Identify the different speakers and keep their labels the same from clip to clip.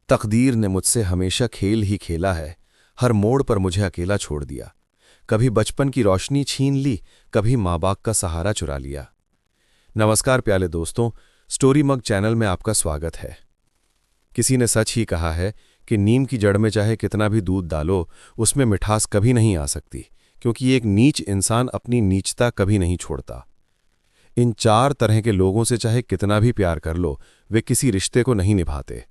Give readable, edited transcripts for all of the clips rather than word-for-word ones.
Speaker 1: तकदीर ने मुझसे हमेशा खेल ही खेला है। हर मोड़ पर मुझे अकेला छोड़ दिया। कभी बचपन की रोशनी छीन ली, कभी माँ बाप का सहारा चुरा लिया। नमस्कार प्यारे दोस्तों, स्टोरी मग चैनल में आपका स्वागत है। किसी ने सच ही कहा है कि नीम की जड़ में चाहे कितना भी दूध डालो, उसमें मिठास कभी नहीं आ सकती, क्योंकि एक नीच इंसान अपनी नीचता कभी नहीं छोड़ता। इन चार तरह के लोगों से चाहे कितना भी प्यार कर लो, वे किसी रिश्ते को नहीं निभाते।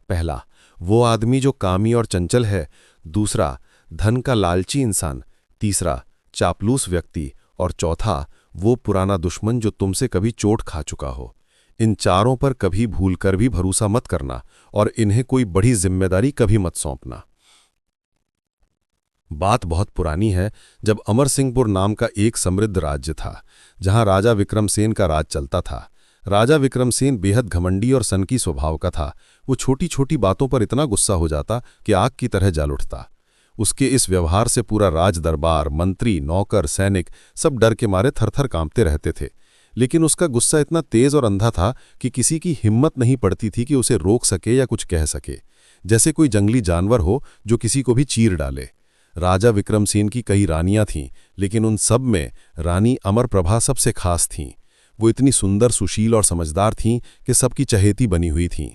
Speaker 1: पहला, वो आदमी जो कामी और चंचल है। दूसरा, धन का लालची इंसान। तीसरा, चापलूस व्यक्ति। और चौथा, वो पुराना दुश्मन जो तुमसे कभी चोट खा चुका हो। इन चारों पर कभी भूलकर भी भरोसा मत करना और इन्हें कोई बड़ी जिम्मेदारी कभी मत सौंपना। बात बहुत पुरानी है, जब अमरसिंहपुर नाम का एक समृद्ध राज्य था, जहां राजा विक्रमसेन का राज चलता था। राजा विक्रमसेन बेहद घमंडी और सनकी स्वभाव का था। वो छोटी छोटी बातों पर इतना गुस्सा हो जाता कि आग की तरह जल उठता। उसके इस व्यवहार से पूरा राज दरबार, मंत्री, नौकर, सैनिक सब डर के मारे थरथर कांपते रहते थे। लेकिन उसका गुस्सा इतना तेज और अंधा था कि किसी की हिम्मत नहीं पड़ती थी कि उसे रोक सके या कुछ कह सके, जैसे कोई जंगली जानवर हो जो किसी को भी चीर डाले। राजा विक्रमसेन की कई रानियां थीं, लेकिन उन सब में रानी अमरप्रभा सबसे खास थीं। वो इतनी सुंदर, सुशील और समझदार थीं कि सबकी चहेती बनी हुई थीं।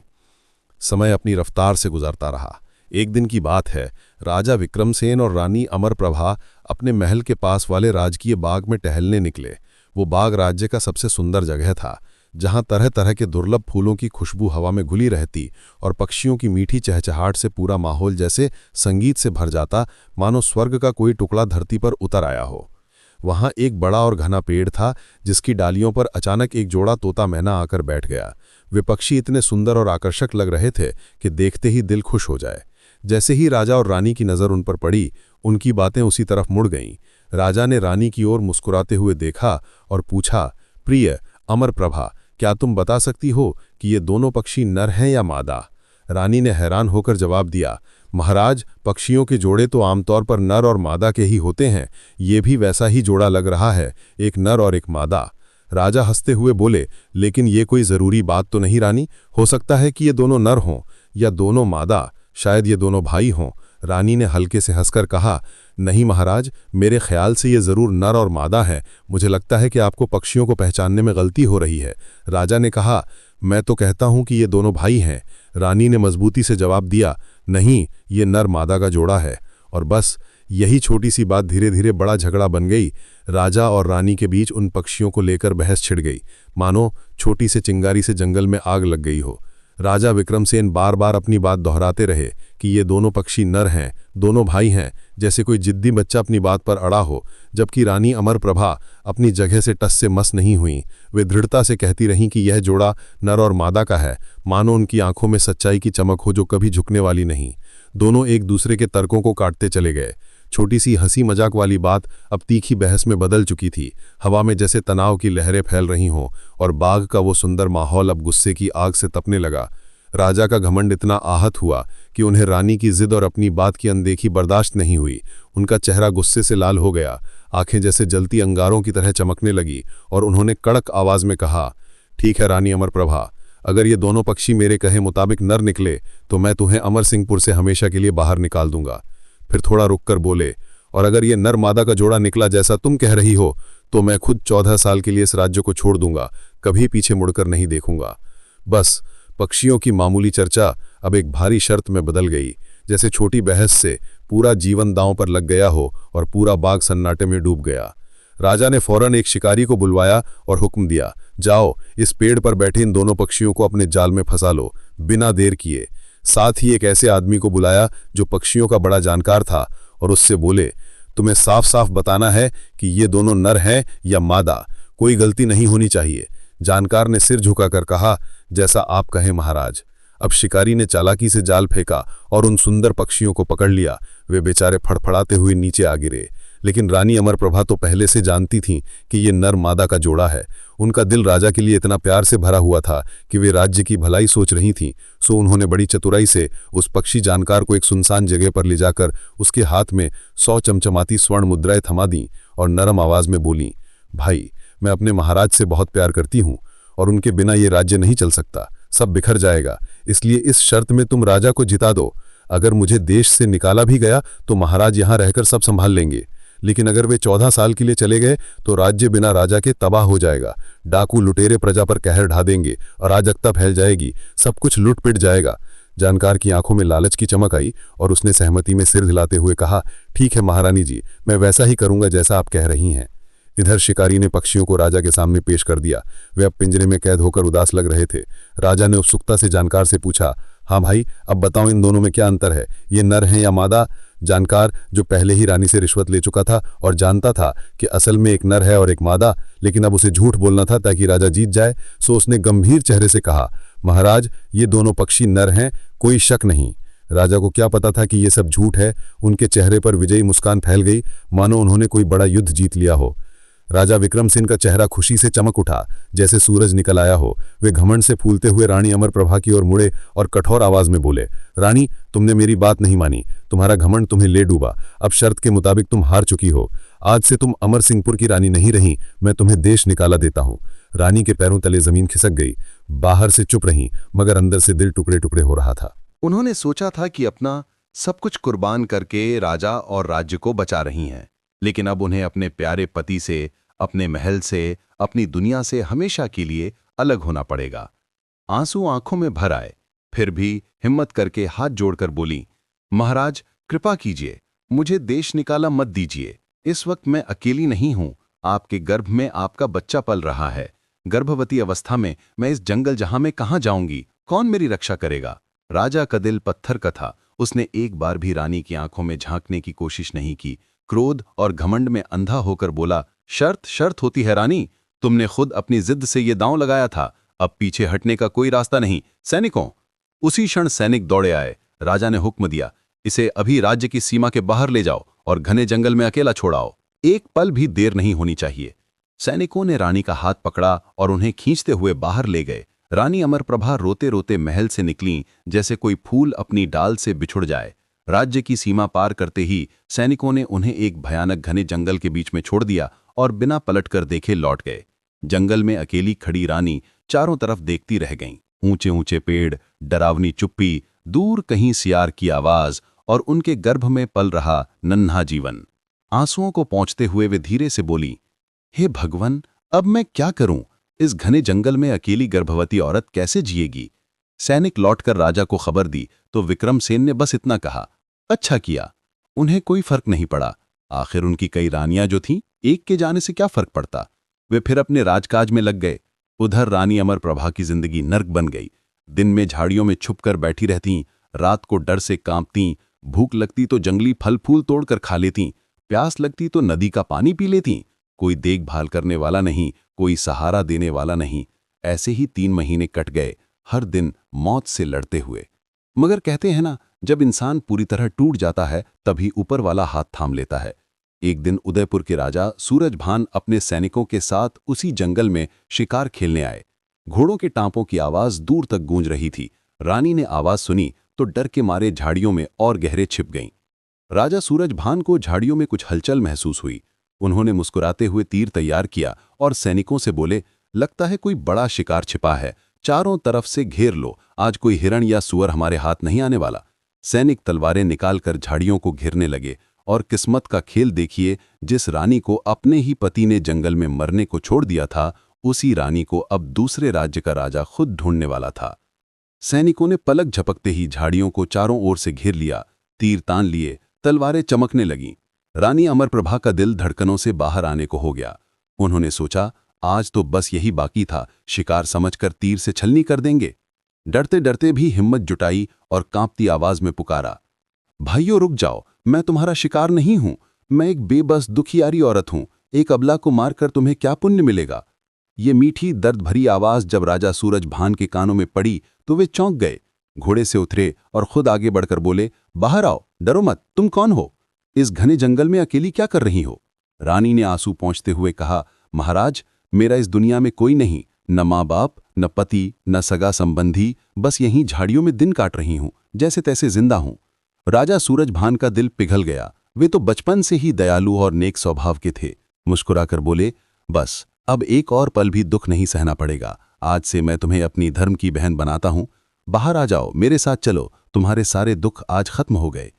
Speaker 1: समय अपनी रफ्तार से गुजरता रहा। एक दिन की बात है, राजा विक्रमसेन और रानी अमरप्रभा अपने महल के पास वाले राजकीय बाग में टहलने निकले। वो बाग राज्य का सबसे सुंदर जगह था, जहां तरह तरह के दुर्लभ फूलों की खुशबू हवा में घुली रहती और पक्षियों की मीठी चहचहाट से पूरा माहौल जैसे संगीत से भर जाता, मानो स्वर्ग का कोई टुकड़ा धरती पर उतर आया हो। वहां एक बड़ा और घना पेड़ था, जिसकी डालियों पर अचानक एक जोड़ा तोता मैना आकर बैठ गया। वे पक्षी इतने सुंदर और आकर्षक लग रहे थे कि देखते ही दिल खुश हो जाए। जैसे ही राजा और रानी की नज़र उन पर पड़ी, उनकी बातें उसी तरफ मुड़ गईं। राजा ने रानी की ओर मुस्कुराते हुए देखा और पूछा, प्रिय अमरप्रभा, क्या तुम बता सकती हो कि ये दोनों पक्षी नर हैं या मादा? रानी ने हैरान होकर जवाब दिया, महाराज, पक्षियों के जोड़े तो आमतौर पर नर और मादा के ही होते हैं। ये भी वैसा ही जोड़ा लग रहा है, एक नर और एक मादा। राजा हंसते हुए बोले, लेकिन ये कोई ज़रूरी बात तो नहीं रानी। हो सकता है कि ये दोनों नर हों या दोनों मादा, शायद ये दोनों भाई हों। रानी ने हल्के से हंसकर कहा, नहीं महाराज, मेरे ख्याल से ये ज़रूर नर और मादा हैं। मुझे लगता है कि आपको पक्षियों को पहचानने में गलती हो रही है। राजा ने कहा, मैं तो कहता हूं कि ये दोनों भाई हैं। रानी ने मजबूती से जवाब दिया, नहीं, ये नर मादा का जोड़ा है। और बस यही छोटी सी बात धीरे धीरे बड़ा झगड़ा बन गई। राजा और रानी के बीच उन पक्षियों को लेकर बहस छिड़ गई, मानो छोटी से चिंगारी से जंगल में आग लग गई हो। राजा विक्रमसेन बार बार अपनी बात दोहराते रहे कि ये दोनों पक्षी नर हैं, दोनों भाई हैं, जैसे कोई जिद्दी बच्चा अपनी बात पर अड़ा हो। जबकि रानी अमरप्रभा अपनी जगह से टस से मस नहीं हुई। वे दृढ़ता से कहती रहीं कि यह जोड़ा नर और मादा का है, मानो उनकी आंखों में सच्चाई की चमक हो जो कभी झुकने वाली नहीं। दोनों एक दूसरे के तर्कों को काटते चले गए। छोटी सी हंसी मजाक वाली बात अब तीखी बहस में बदल चुकी थी। हवा में जैसे तनाव की लहरें फैल रही हों और बाग का वो सुंदर माहौल अब गुस्से की आग से तपने लगा। राजा का घमंड इतना आहत हुआ कि उन्हें रानी की जिद और अपनी बात की अनदेखी बर्दाश्त नहीं हुई। उनका चेहरा गुस्से से लाल हो गया, आंखें जैसे जलती अंगारों की तरह चमकने लगी और उन्होंने कड़क आवाज में कहा, ठीक है रानी अमरप्रभा, अगर ये दोनों पक्षी मेरे कहे मुताबिक नर निकले तो मैं तुम्हें अमरसिंहपुर से हमेशा के लिए बाहर निकाल दूंगा। फिर थोड़ा रुककर बोले, और अगर ये नर मादा का जोड़ा निकला जैसा तुम कह रही हो तो मैं खुद 14 साल के लिए इस राज्य को छोड़ दूंगा, कभी पीछे मुड़कर नहीं देखूंगा। बस पक्षियों की मामूली चर्चा अब एक भारी शर्त में बदल गई, जैसे छोटी बहस से पूरा जीवन दांव पर लग गया हो और पूरा बाग सन्नाटे में डूब गया। राजा ने फौरन एक शिकारी को बुलवाया और हुक्म दिया, जाओ इस पेड़ पर बैठे इन दोनों पक्षियों को अपने जाल में फंसा लो, बिना देर किए। साथ ही एक ऐसे आदमी को बुलाया जो पक्षियों का बड़ा जानकार था और उससे बोले, तुम्हें साफ साफ बताना है कि ये दोनों नर हैं या मादा, कोई गलती नहीं होनी चाहिए। जानकार ने सिर झुकाकर कहा, जैसा आप कहें महाराज। अब शिकारी ने चालाकी से जाल फेंका और उन सुंदर पक्षियों को पकड़ लिया। वे बेचारे फड़फड़ाते हुए नीचे आ गिरे, लेकिन रानी अमरप्रभा तो पहले से जानती थीं कि ये नर मादा का जोड़ा है। उनका दिल राजा के लिए इतना प्यार से भरा हुआ था कि वे राज्य की भलाई सोच रही थीं। सो उन्होंने बड़ी चतुराई से उस पक्षी जानकार को एक सुनसान जगह पर ले जाकर उसके हाथ में 100 चमचमाती स्वर्ण मुद्राएं थमा दीं और नरम आवाज में बोलीं, भाई, मैं अपने महाराज से बहुत प्यार करती हूँ और उनके बिना ये राज्य नहीं चल सकता।
Speaker 2: सब बिखर जाएगा। इसलिए इस शर्त में तुम राजा को जिता दो। अगर मुझे देश से निकाला भी गया तो महाराज यहां रहकर सब संभाल लेंगे, लेकिन अगर वे 14 साल के लिए चले गए तो राज्य बिना राजा के तबाह हो जाएगा। डाकू लुटेरे प्रजा पर कहर ढा देंगे, अराजकता फैल जाएगी, सब कुछ लुट पिट जाएगा। जानकार की आंखों में लालच की चमक आई और उसने सहमति में सिर हिलाते हुए कहा, ठीक है महारानी जी, मैं वैसा ही करूंगा जैसा आप कह रही हैं। इधर शिकारी ने पक्षियों को राजा के सामने पेश कर दिया। वे अब पिंजरे में कैद होकर उदास लग रहे थे। राजा ने उत्सुकता से जानकार से पूछा, हाँ भाई, अब बताओ इन दोनों में क्या अंतर है? ये नर हैं या मादा? जानकार, जो पहले ही रानी से रिश्वत ले चुका था और जानता था कि असल में एक नर है और एक मादा, लेकिन अब उसे झूठ बोलना था ताकि राजा जीत जाए, सो उसने गंभीर चेहरे से कहा, महाराज, ये दोनों पक्षी नर हैं, कोई शक नहीं। राजा को क्या पता था कि ये सब झूठ है। उनके चेहरे पर विजयी मुस्कान फैल गई, मानो उन्होंने कोई बड़ा युद्ध जीत लिया हो। राजा विक्रमसेन का चेहरा खुशी से चमक उठा, जैसे सूरज निकल आया हो। वे घमंड से फूलते हुए रानी अमरप्रभा की ओर मुड़े और कठोर आवाज में बोले, रानी, तुमने मेरी बात नहीं मानी, तुम्हारा घमंड तुम्हें ले डूबा। अब शर्त के मुताबिक तुम हार चुकी हो। आज से तुम अमर सिंहपुर की रानी नहीं रही, मैं तुम्हें देश निकाला देता हूं। रानी के पैरों तले जमीन खिसक गई। बाहर से चुप रही, मगर अंदर से दिल टुकड़े टुकड़े हो रहा था।
Speaker 3: उन्होंने सोचा था कि अपना सब कुछ कुर्बान करके राजा और राज्य को बचा रही हैं, लेकिन अब उन्हें अपने प्यारे पति से, अपने महल से, अपनी दुनिया से हमेशा के लिए अलग होना पड़ेगा। आंसू आंखों में भर आए, फिर भी हिम्मत करके हाथ जोड़कर बोली, महाराज, कृपा कीजिए, मुझे देश निकाला मत दीजिए। इस वक्त मैं अकेली नहीं हूं, आपके गर्भ में आपका बच्चा पल रहा है। गर्भवती अवस्था में मैं इस जंगल जहां में कहां जाऊंगी? कौन मेरी रक्षा करेगा? राजा का दिल पत्थर का था। उसने एक बार भी रानी की आंखों में झांकने की कोशिश नहीं की। क्रोध और घमंड में अंधा होकर बोला, शर्त होती है रानी, तुमने खुद अपनी जिद से ये दांव लगाया था, अब पीछे हटने का कोई रास्ता नहीं। सैनिकों! उसी क्षण सैनिक दौड़े आए। राजा ने हुक्म दिया, इसे अभी राज्य की सीमा के बाहर ले जाओ और घने जंगल में अकेला छोड़ाओ। एक पल भी देर नहीं होनी चाहिए। सैनिकों ने रानी का हाथ पकड़ा और उन्हें खींचते हुए बाहर ले गए। रानी अमरप्रभा रोते रोते महल से निकलीं, जैसे कोई फूल अपनी डाल से बिछुड़ जाए। राज्य की सीमा पार करते ही सैनिकों ने उन्हें एक भयानक घने जंगल के बीच में छोड़ दिया और बिना पलटकर देखे लौट गए। जंगल में अकेली खड़ी रानी चारों तरफ देखती रह गईं। ऊंचे ऊंचे पेड़, डरावनी चुप्पी, दूर कहीं सियार की आवाज और उनके गर्भ में पल रहा नन्हा जीवन। आंसुओं को पोंछते हुए वे धीरे से बोली, हे भगवान, अब मैं क्या करूं? इस घने जंगल में अकेली गर्भवती औरत कैसे जिएगी? सैनिक लौटकर राजा को खबर दी तो विक्रमसेन ने बस इतना कहा, अच्छा किया। उन्हें कोई फर्क नहीं पड़ा। आखिर उनकी कई रानियां जो थीं, एक के जाने से क्या फर्क पड़ता? वे फिर अपने राजकाज में लग गए। उधर रानी अमरप्रभा की जिंदगी नर्क बन गई। दिन में झाड़ियों में छुपकर बैठी रहतीं, रात को डर से कांपतीं, भूख लगती तो जंगली फल फूल तोड़कर खा लेतीं, प्यास लगती तो नदी का पानी पी लेतीं। कोई देखभाल करने वाला नहीं, कोई सहारा देने वाला नहीं। ऐसे ही 3 महीने कट गए, हर दिन मौत से लड़ते हुए। मगर कहते हैं ना, जब इंसान पूरी तरह टूट जाता है तभी ऊपर वाला हाथ थाम लेता है। एक दिन उदयपुर के राजा सूरजभान अपने सैनिकों के साथ उसी जंगल में शिकार खेलने आए। घोड़ों के टांपों की आवाज दूर तक गूंज रही थी। रानी ने आवाज सुनी तो डर के मारे झाड़ियों में और गहरे छिप गईं। राजा सूरजभान को झाड़ियों में कुछ हलचल महसूस हुई। उन्होंने मुस्कुराते हुए तीर तैयार किया और सैनिकों से बोले, लगता है कोई बड़ा शिकार छिपा है, चारों तरफ से घेर लो, आज कोई हिरण या सुअर हमारे हाथ नहीं आने वाला। सैनिक तलवारें निकालकर झाड़ियों को घेरने लगे और किस्मत का खेल देखिए, जिस रानी को अपने ही पति ने जंगल में मरने को छोड़ दिया था, उसी रानी को अब दूसरे राज्य का राजा खुद ढूंढने वाला था। सैनिकों ने पलक झपकते ही झाड़ियों को चारों ओर से घेर लिया, तीर तान लिए, तलवारें चमकने लगीं। रानी अमरप्रभा का दिल धड़कनों से बाहर आने को हो गया। उन्होंने सोचा, आज तो बस यही बाकी था, शिकार समझकर तीर से छलनी कर देंगे। डरते डरते भी हिम्मत जुटाई और कांपती आवाज में पुकारा, भाइयों रुक जाओ, मैं तुम्हारा शिकार नहीं हूं, मैं एक बेबस दुखियारी औरत हूं, एक अबला को मारकर तुम्हें क्या पुण्य मिलेगा? ये मीठी दर्द भरी आवाज जब राजा सूरजभान के कानों में पड़ी तो वे चौंक गए। घोड़े से उतरे और खुद आगे बढ़कर बोले, बाहर आओ, डरो मत, तुम कौन हो? इस घने जंगल में अकेली क्या कर रही हो? रानी ने आंसू पोंछते हुए कहा, महाराज, मेरा इस दुनिया में कोई नहीं, न माँ बाप, न पति, न सगा संबंधी, बस यहीं झाड़ियों में दिन काट रही हूं, जैसे तैसे जिंदा हूं। राजा सूरजभान का दिल पिघल गया। वे तो बचपन से ही दयालु और नेक स्वभाव के थे। मुस्कुराकर बोले, बस अब एक और पल भी दुख नहीं सहना पड़ेगा, आज से मैं तुम्हें अपनी धर्म की बहन बनाता हूं। बाहर आ जाओ, मेरे साथ चलो, तुम्हारे सारे दुख आज खत्म हो गए।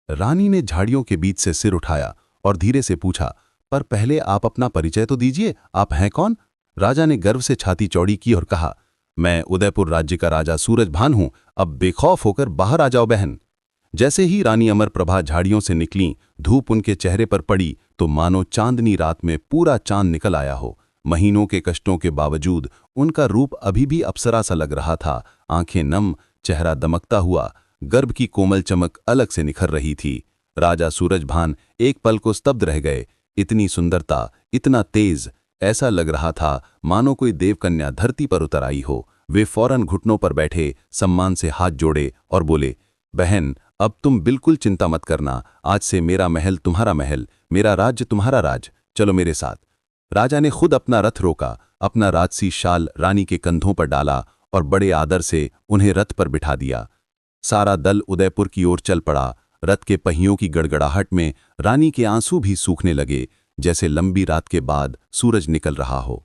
Speaker 3: रानी ने झाड़ियों के बीच से सिर उठाया और धीरे से पूछा, पर पहले आप अपना परिचय तो दीजिए, आप हैं कौन? राजा ने गर्व से छाती चौड़ी की और कहा, मैं उदयपुर राज्य का राजा सूरजभान हूं, अब बेखौफ होकर बाहर आ जाओ बहन। जैसे ही रानी अमरप्रभा झाड़ियों से निकलीं, धूप उनके चेहरे पर पड़ी तो मानो चांदनी रात में पूरा चांद निकल आया हो। महीनों के कष्टों के बावजूद उनका रूप अभी भी अप्सरा सा लग रहा था। आंखें नम, चेहरा दमकता हुआ, गर्भ की कोमल चमक अलग से निखर रही थी। राजा सूरजभान एक पल को स्तब्ध रह गए। इतनी सुंदरता, इतना तेज, ऐसा लग रहा था मानो कोई देवकन्या धरती पर उतर आई हो। वे फौरन घुटनों पर बैठे, सम्मान से हाथ जोड़े और बोले, बहन, अब तुम बिल्कुल चिंता मत करना। आज से मेरा महल तुम्हारा महल, मेरा राज्य तुम्हारा राज। चलो मेरे साथ। राजा ने खुद अपना रथ रोका, अपना राजसी शाल रानी के कंधों पर डाला और बड़े आदर से उन्हें रथ पर बिठा दिया। सारा दल उदयपुर की ओर चल पड़ा। रथ के पहियों की गड़गड़ाहट में रानी के आंसू भी सूखने लगे, जैसे लंबी रात के बाद सूरज निकल रहा हो।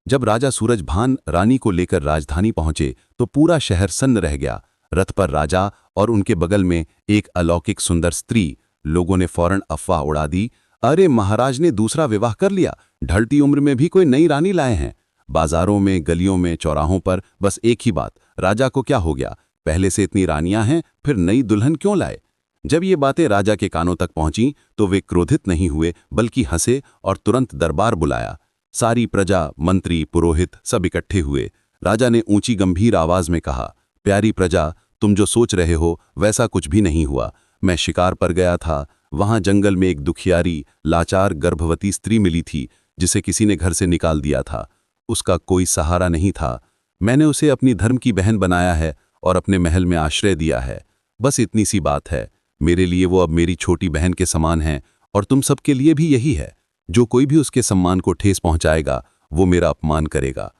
Speaker 3: जब राजा सूरजभान रानी को लेकर राजधानी पहुंचे तो पूरा शहर सन्न रह गया। रथ पर राजा और उनके बगल में एक अलौकिक सुंदर स्त्री। लोगों ने फौरन अफवाह उड़ा दी, अरे महाराज ने दूसरा विवाह कर लिया, ढलती उम्र में भी कोई नई रानी लाए हैं। बाजारों में, गलियों में, चौराहों पर बस एक ही बात, राजा को क्या हो गया, पहले से इतनी रानियां हैं, फिर नई दुल्हन क्यों लाए? जब ये बातें राजा के कानों तक पहुंची तो वे क्रोधित नहीं हुए, बल्कि हंसे और तुरंत दरबार बुलाया। सारी प्रजा, मंत्री, पुरोहित सब इकट्ठे हुए। राजा ने ऊंची गंभीर आवाज में कहा, प्यारी प्रजा, तुम जो सोच रहे हो वैसा कुछ भी नहीं हुआ। मैं शिकार पर गया था, वहां जंगल में एक दुखियारी, लाचार गर्भवती स्त्री मिली थी जिसे किसी ने घर से निकाल दिया था। उसका कोई सहारा नहीं था। मैंने उसे अपनी धर्म की बहन बनाया है और अपने महल में आश्रय दिया है। बस इतनी सी बात है। मेरे लिए वो अब मेरी छोटी बहन के समान है और तुम सबके लिए भी यही है। जो कोई भी उसके सम्मान को ठेस पहुंचाएगा वो मेरा अपमान करेगा।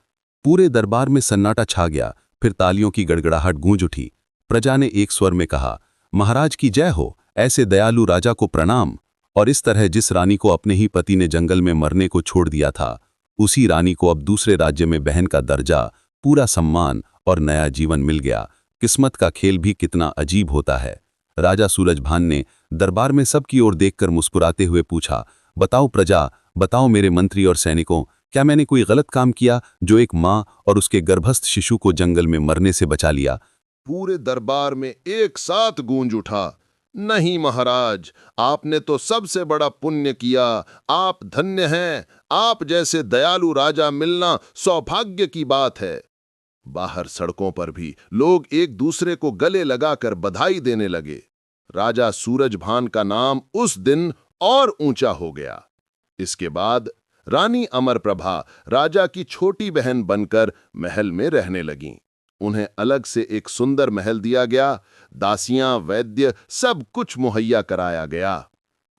Speaker 3: पूरे दरबार में सन्नाटा छा गया। फिर तालियों की गड़गड़ाहट गूंज उठी। प्रजा ने एक स्वर में कहा, महाराज की जय हो, ऐसे दयालु राजा को प्रणाम। और इस तरह जिस रानी को अपने ही पति ने जंगल में मरने को छोड़ दिया था, उसी रानी को अब दूसरे राज्य में बहन का दर्जा, पूरा सम्मान और नया जीवन मिल गया। किस्मत का खेल भी कितना अजीब होता है। राजा सूरजभान ने दरबार में सबकी ओर देखकर मुस्कुराते हुए पूछा, बताओ प्रजा, बताओ मेरे मंत्री और सैनिकों, क्या मैंने कोई गलत काम किया जो एक माँ और उसके गर्भस्थ शिशु को जंगल में मरने से बचा लिया?
Speaker 4: पूरे दरबार में एक साथ गूंज उठा, नहीं महाराज, आपने तो सबसे बड़ा पुण्य किया। आप धन्य हैं। आप जैसे दयालु राजा मिलना सौभाग्य की बात है। बाहर सड़कों पर भी लोग एक दूसरे को गले लगाकर बधाई देने लगे। राजा सूरजभान का नाम उस दिन और ऊंचा हो गया। इसके बाद रानी अमरप्रभा राजा की छोटी बहन बनकर महल में रहने लगीं। उन्हें अलग से एक सुंदर महल दिया गया। दासियां, वैद्य, सब कुछ मुहैया कराया गया।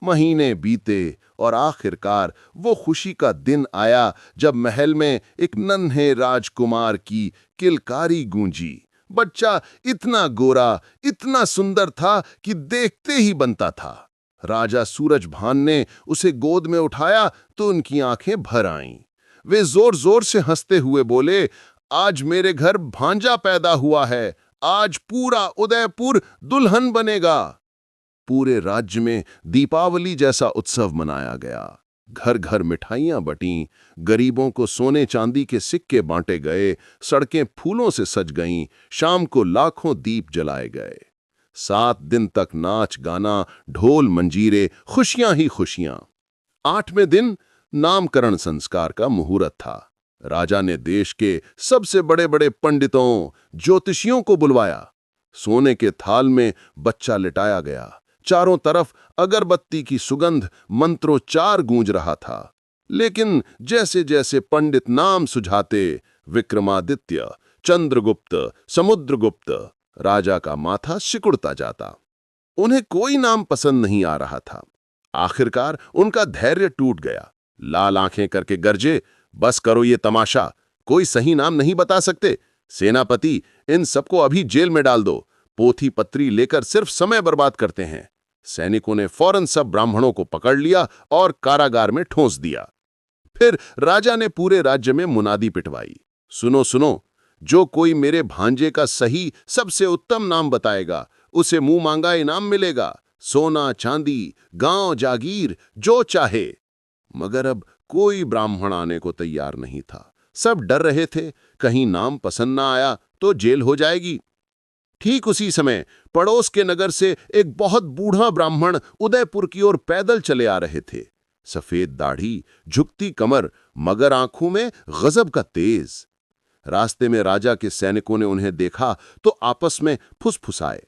Speaker 4: महीने बीते और आखिरकार वो खुशी का दिन आया जब महल में एक नन्हे राजकुमार की किलकारी गूंजी। बच्चा इतना गोरा, इतना सुंदर था कि देखते ही बनता था। राजा सूरजभान ने उसे गोद में उठाया तो उनकी आंखें भर आईं। वे जोर जोर से हंसते हुए बोले, आज मेरे घर भांजा पैदा हुआ है। आज पूरा उदयपुर दुल्हन बनेगा। पूरे राज्य में दीपावली जैसा उत्सव मनाया गया। घर घर मिठाइयां बटीं, गरीबों को सोने चांदी के सिक्के बांटे गए, सड़कें फूलों से सज गईं, शाम को लाखों दीप जलाए गए। 7 दिन तक नाच गाना, ढोल मंजीरे, खुशियां ही खुशियां। 8वें दिन नामकरण संस्कार का मुहूर्त था। राजा ने देश के सबसे बड़े बड़े पंडितों, ज्योतिषियों को बुलवाया। सोने के थाल में बच्चा लिटाया गया। चारों तरफ अगरबत्ती की सुगंध, मंत्रोच्चार गूंज रहा था। लेकिन जैसे जैसे पंडित नाम सुझाते, विक्रमादित्य, चंद्रगुप्त, समुद्रगुप्त, राजा का माथा सिकुड़ता जाता। उन्हें कोई नाम पसंद नहीं आ रहा था। आखिरकार उनका धैर्य टूट गया। लाल आंखें करके गरजे, बस करो ये तमाशा, कोई सही नाम नहीं बता सकते? सेनापति, इन सबको अभी जेल में डाल दो। पोथी पत्री लेकर सिर्फ समय बर्बाद करते हैं। सैनिकों ने फौरन सब ब्राह्मणों को पकड़ लिया और कारागार में ठोंस दिया। फिर राजा ने पूरे राज्य में मुनादी पिटवाई, सुनो सुनो, जो कोई मेरे भांजे का सही सबसे उत्तम नाम बताएगा उसे मुंह मांगा इनाम मिलेगा, सोना चांदी, गांव जागीर, जो चाहे। मगर अब कोई ब्राह्मण आने को तैयार नहीं था। सब डर रहे थे, कहीं नाम पसंद ना आया तो जेल हो जाएगी। ठीक उसी समय पड़ोस के नगर से एक बहुत बूढ़ा ब्राह्मण उदयपुर की ओर पैदल चले आ रहे थे। सफेद दाढ़ी, झुकती कमर, मगर आंखों में गजब का तेज। रास्ते में राजा के सैनिकों ने उन्हें देखा तो आपस में फुसफुसाए,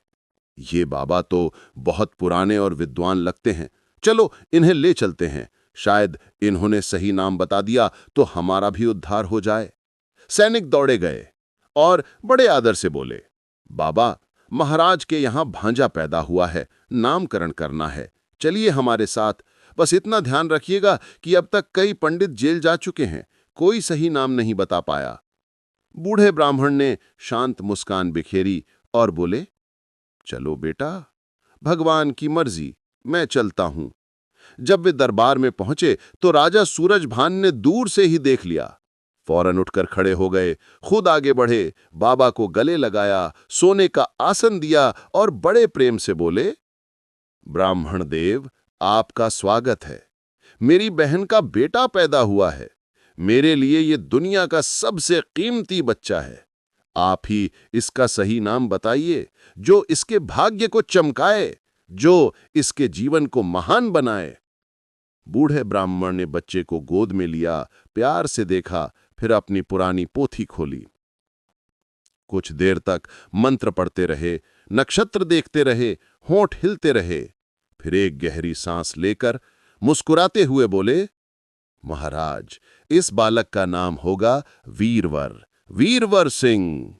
Speaker 4: ये बाबा तो बहुत पुराने और विद्वान लगते हैं, चलो इन्हें ले चलते हैं, शायद इन्होंने सही नाम बता दिया तो हमारा भी उद्धार हो जाए। सैनिक दौड़े गए और बड़े आदर से बोले, बाबा, महाराज के यहां भांजा पैदा हुआ है, नामकरण करना है, चलिए हमारे साथ। बस इतना ध्यान रखिएगा कि अब तक कई पंडित जेल जा चुके हैं, कोई सही नाम नहीं बता पाया। बूढ़े ब्राह्मण ने शांत मुस्कान बिखेरी और बोले, चलो बेटा, भगवान की मर्जी, मैं चलता हूं। जब वे दरबार में पहुंचे तो राजा सूरजभान ने दूर से ही देख लिया। फौरन उठकर खड़े हो गए, खुद आगे बढ़े, बाबा को गले लगाया, सोने का आसन दिया और बड़े प्रेम से बोले, ब्राह्मण देव, आपका स्वागत है। मेरी बहन का बेटा पैदा हुआ है, मेरे लिए ये दुनिया का सबसे कीमती बच्चा है। आप ही इसका सही नाम बताइए, जो इसके भाग्य को चमकाए, जो इसके जीवन को महान बनाए। बूढ़े ब्राह्मण ने बच्चे को गोद में लिया, प्यार से देखा, फिर अपनी पुरानी पोथी खोली। कुछ देर तक मंत्र पढ़ते रहे, नक्षत्र देखते रहे, होंठ हिलते रहे। फिर एक गहरी सांस लेकर मुस्कुराते हुए बोले, महाराज, इस बालक का नाम होगा वीरवर, वीरवर सिंह।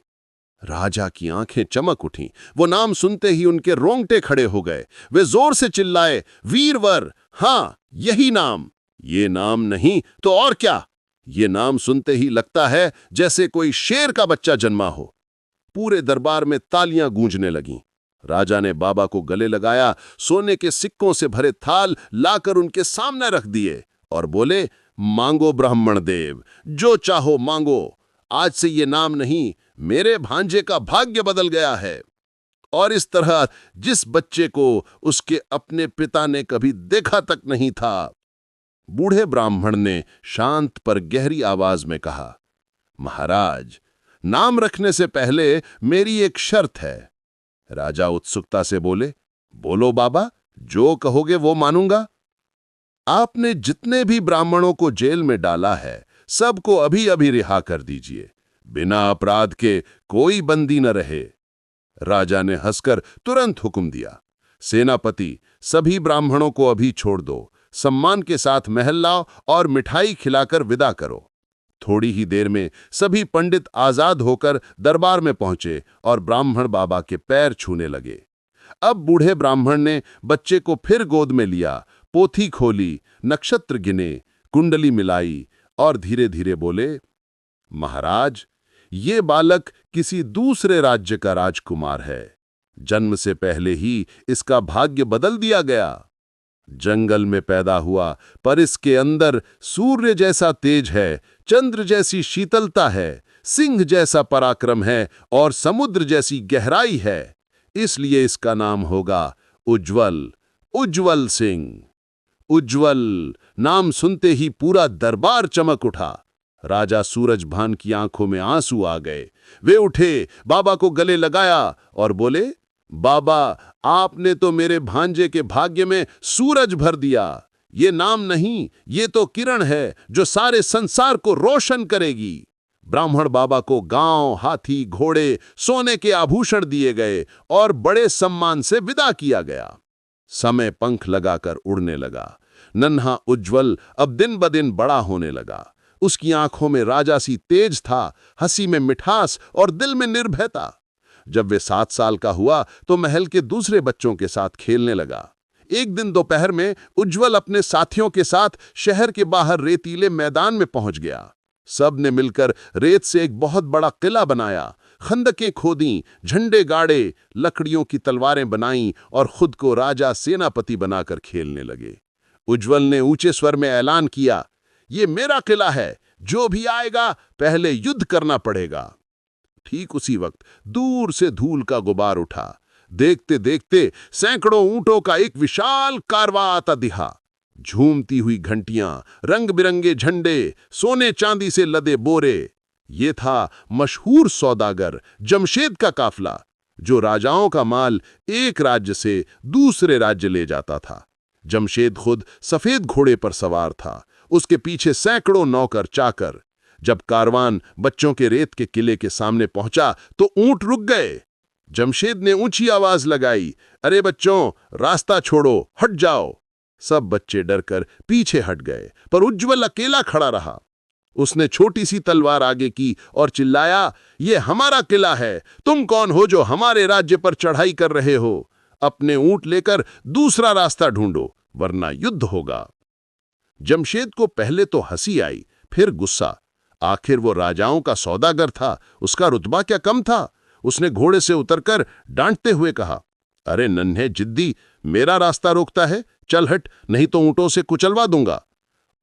Speaker 4: राजा की आंखें चमक उठीं। वो नाम सुनते ही उनके रोंगटे खड़े हो गए। वे जोर से चिल्लाए, वीरवर, हां, यही नाम। ये नाम नहीं तो और क्या? ये नाम सुनते ही लगता है जैसे कोई शेर का बच्चा जन्मा हो। पूरे दरबार में तालियां गूंजने लगीं। राजा ने बाबा को गले लगाया, सोने के सिक्कों से भरे थाल लाकर उनके सामने रख दिए और बोले, मांगो ब्राह्मण देव, जो चाहो मांगो। आज से ये नाम नहीं, मेरे भांजे का भाग्य बदल गया है। और इस तरह जिस बच्चे को उसके अपने पिता ने कभी देखा तक नहीं था। बूढ़े ब्राह्मण ने शांत पर गहरी आवाज में कहा, महाराज, नाम रखने से पहले मेरी एक शर्त है। राजा उत्सुकता से बोले, बोलो बाबा, जो कहोगे वो मानूंगा। आपने जितने भी ब्राह्मणों को जेल में डाला है, सबको अभी अभी रिहा कर दीजिए। बिना अपराध के कोई बंदी न रहे। राजा ने हंसकर तुरंत हुक्म दिया, सेनापति, सभी ब्राह्मणों को अभी छोड़ दो, सम्मान के साथ महल लाओ और मिठाई खिलाकर विदा करो। थोड़ी ही देर में सभी पंडित आजाद होकर दरबार में पहुंचे और ब्राह्मण बाबा के पैर छूने लगे। अब बूढ़े ब्राह्मण ने बच्चे को फिर गोद में लिया, पोथी खोली, नक्षत्र गिने, कुंडली मिलाई और धीरे धीरे बोले, महाराज, ये बालक किसी दूसरे राज्य का राजकुमार है। जन्म से पहले ही इसका भाग्य बदल दिया गया। जंगल में पैदा हुआ, पर इसके अंदर सूर्य जैसा तेज है, चंद्र जैसी शीतलता है, सिंह जैसा पराक्रम है और समुद्र जैसी गहराई है। इसलिए इसका नाम होगा उज्ज्वल, उज्ज्वल सिंह। उज्ज्वल नाम सुनते ही पूरा दरबार चमक उठा। राजा सूरजभान की आंखों में आंसू आ गए। वे उठे, बाबा को गले लगाया और बोले, बाबा, आपने तो मेरे भांजे के भाग्य में सूरज भर दिया। ये नाम नहीं, ये तो किरण है जो सारे संसार को रोशन करेगी। ब्राह्मण बाबा को गांव, हाथी, घोड़े, सोने के आभूषण दिए गए और बड़े सम्मान से विदा किया गया। समय पंख लगाकर उड़ने लगा। नन्हा उज्ज्वल अब दिन ब दिन बड़ा होने लगा। उसकी आंखों में राजा सी तेज था, हंसी में मिठास और दिल में निर्भयता। जब वे 7 साल का हुआ तो महल के दूसरे बच्चों के साथ खेलने लगा। एक दिन दोपहर में उज्ज्वल अपने साथियों के साथ शहर के बाहर रेतीले मैदान में पहुंच गया। सब ने मिलकर रेत से एक बहुत बड़ा किला बनाया, खंदकें खोदी, झंडे गाड़े, लकड़ियों की तलवारें बनाईं और खुद को राजा सेनापति बनाकर खेलने लगे। उज्ज्वल ने ऊंचे स्वर में ऐलान किया, ये मेरा किला है, जो भी आएगा पहले युद्ध करना पड़ेगा। ठीक उसी वक्त दूर से धूल का गुबार उठा। देखते देखते सैकड़ों ऊंटों का एक विशाल कारवां आता दिखा। झूमती हुई घंटियां, रंग बिरंगे झंडे, सोने चांदी से लदे बोरे। ये था मशहूर सौदागर जमशेद का काफला, जो राजाओं का माल एक राज्य से दूसरे राज्य ले जाता था। जमशेद खुद सफेद घोड़े पर सवार था, उसके पीछे सैकड़ों नौकर चाकर। जब कारवान बच्चों के रेत के किले के सामने पहुंचा तो ऊंट रुक गए। जमशेद ने ऊंची आवाज लगाई, अरे बच्चों, रास्ता छोड़ो, हट जाओ। सब बच्चे डरकर पीछे हट गए, पर उज्ज्वल अकेला खड़ा रहा। उसने छोटी सी तलवार आगे की और चिल्लाया, ये हमारा किला है, तुम कौन हो जो हमारे राज्य पर चढ़ाई कर रहे हो? अपने ऊंट लेकर दूसरा रास्ता ढूंढो, वरना युद्ध होगा। जमशेद को पहले तो हंसी आई, फिर गुस्सा। आखिर वो राजाओं का सौदागर था, उसका रुतबा क्या कम था? उसने घोड़े से उतरकर डांटते हुए कहा, अरे नन्हे जिद्दी, मेरा रास्ता रोकता है? चल हट, नहीं तो ऊंटों से कुचलवा दूंगा।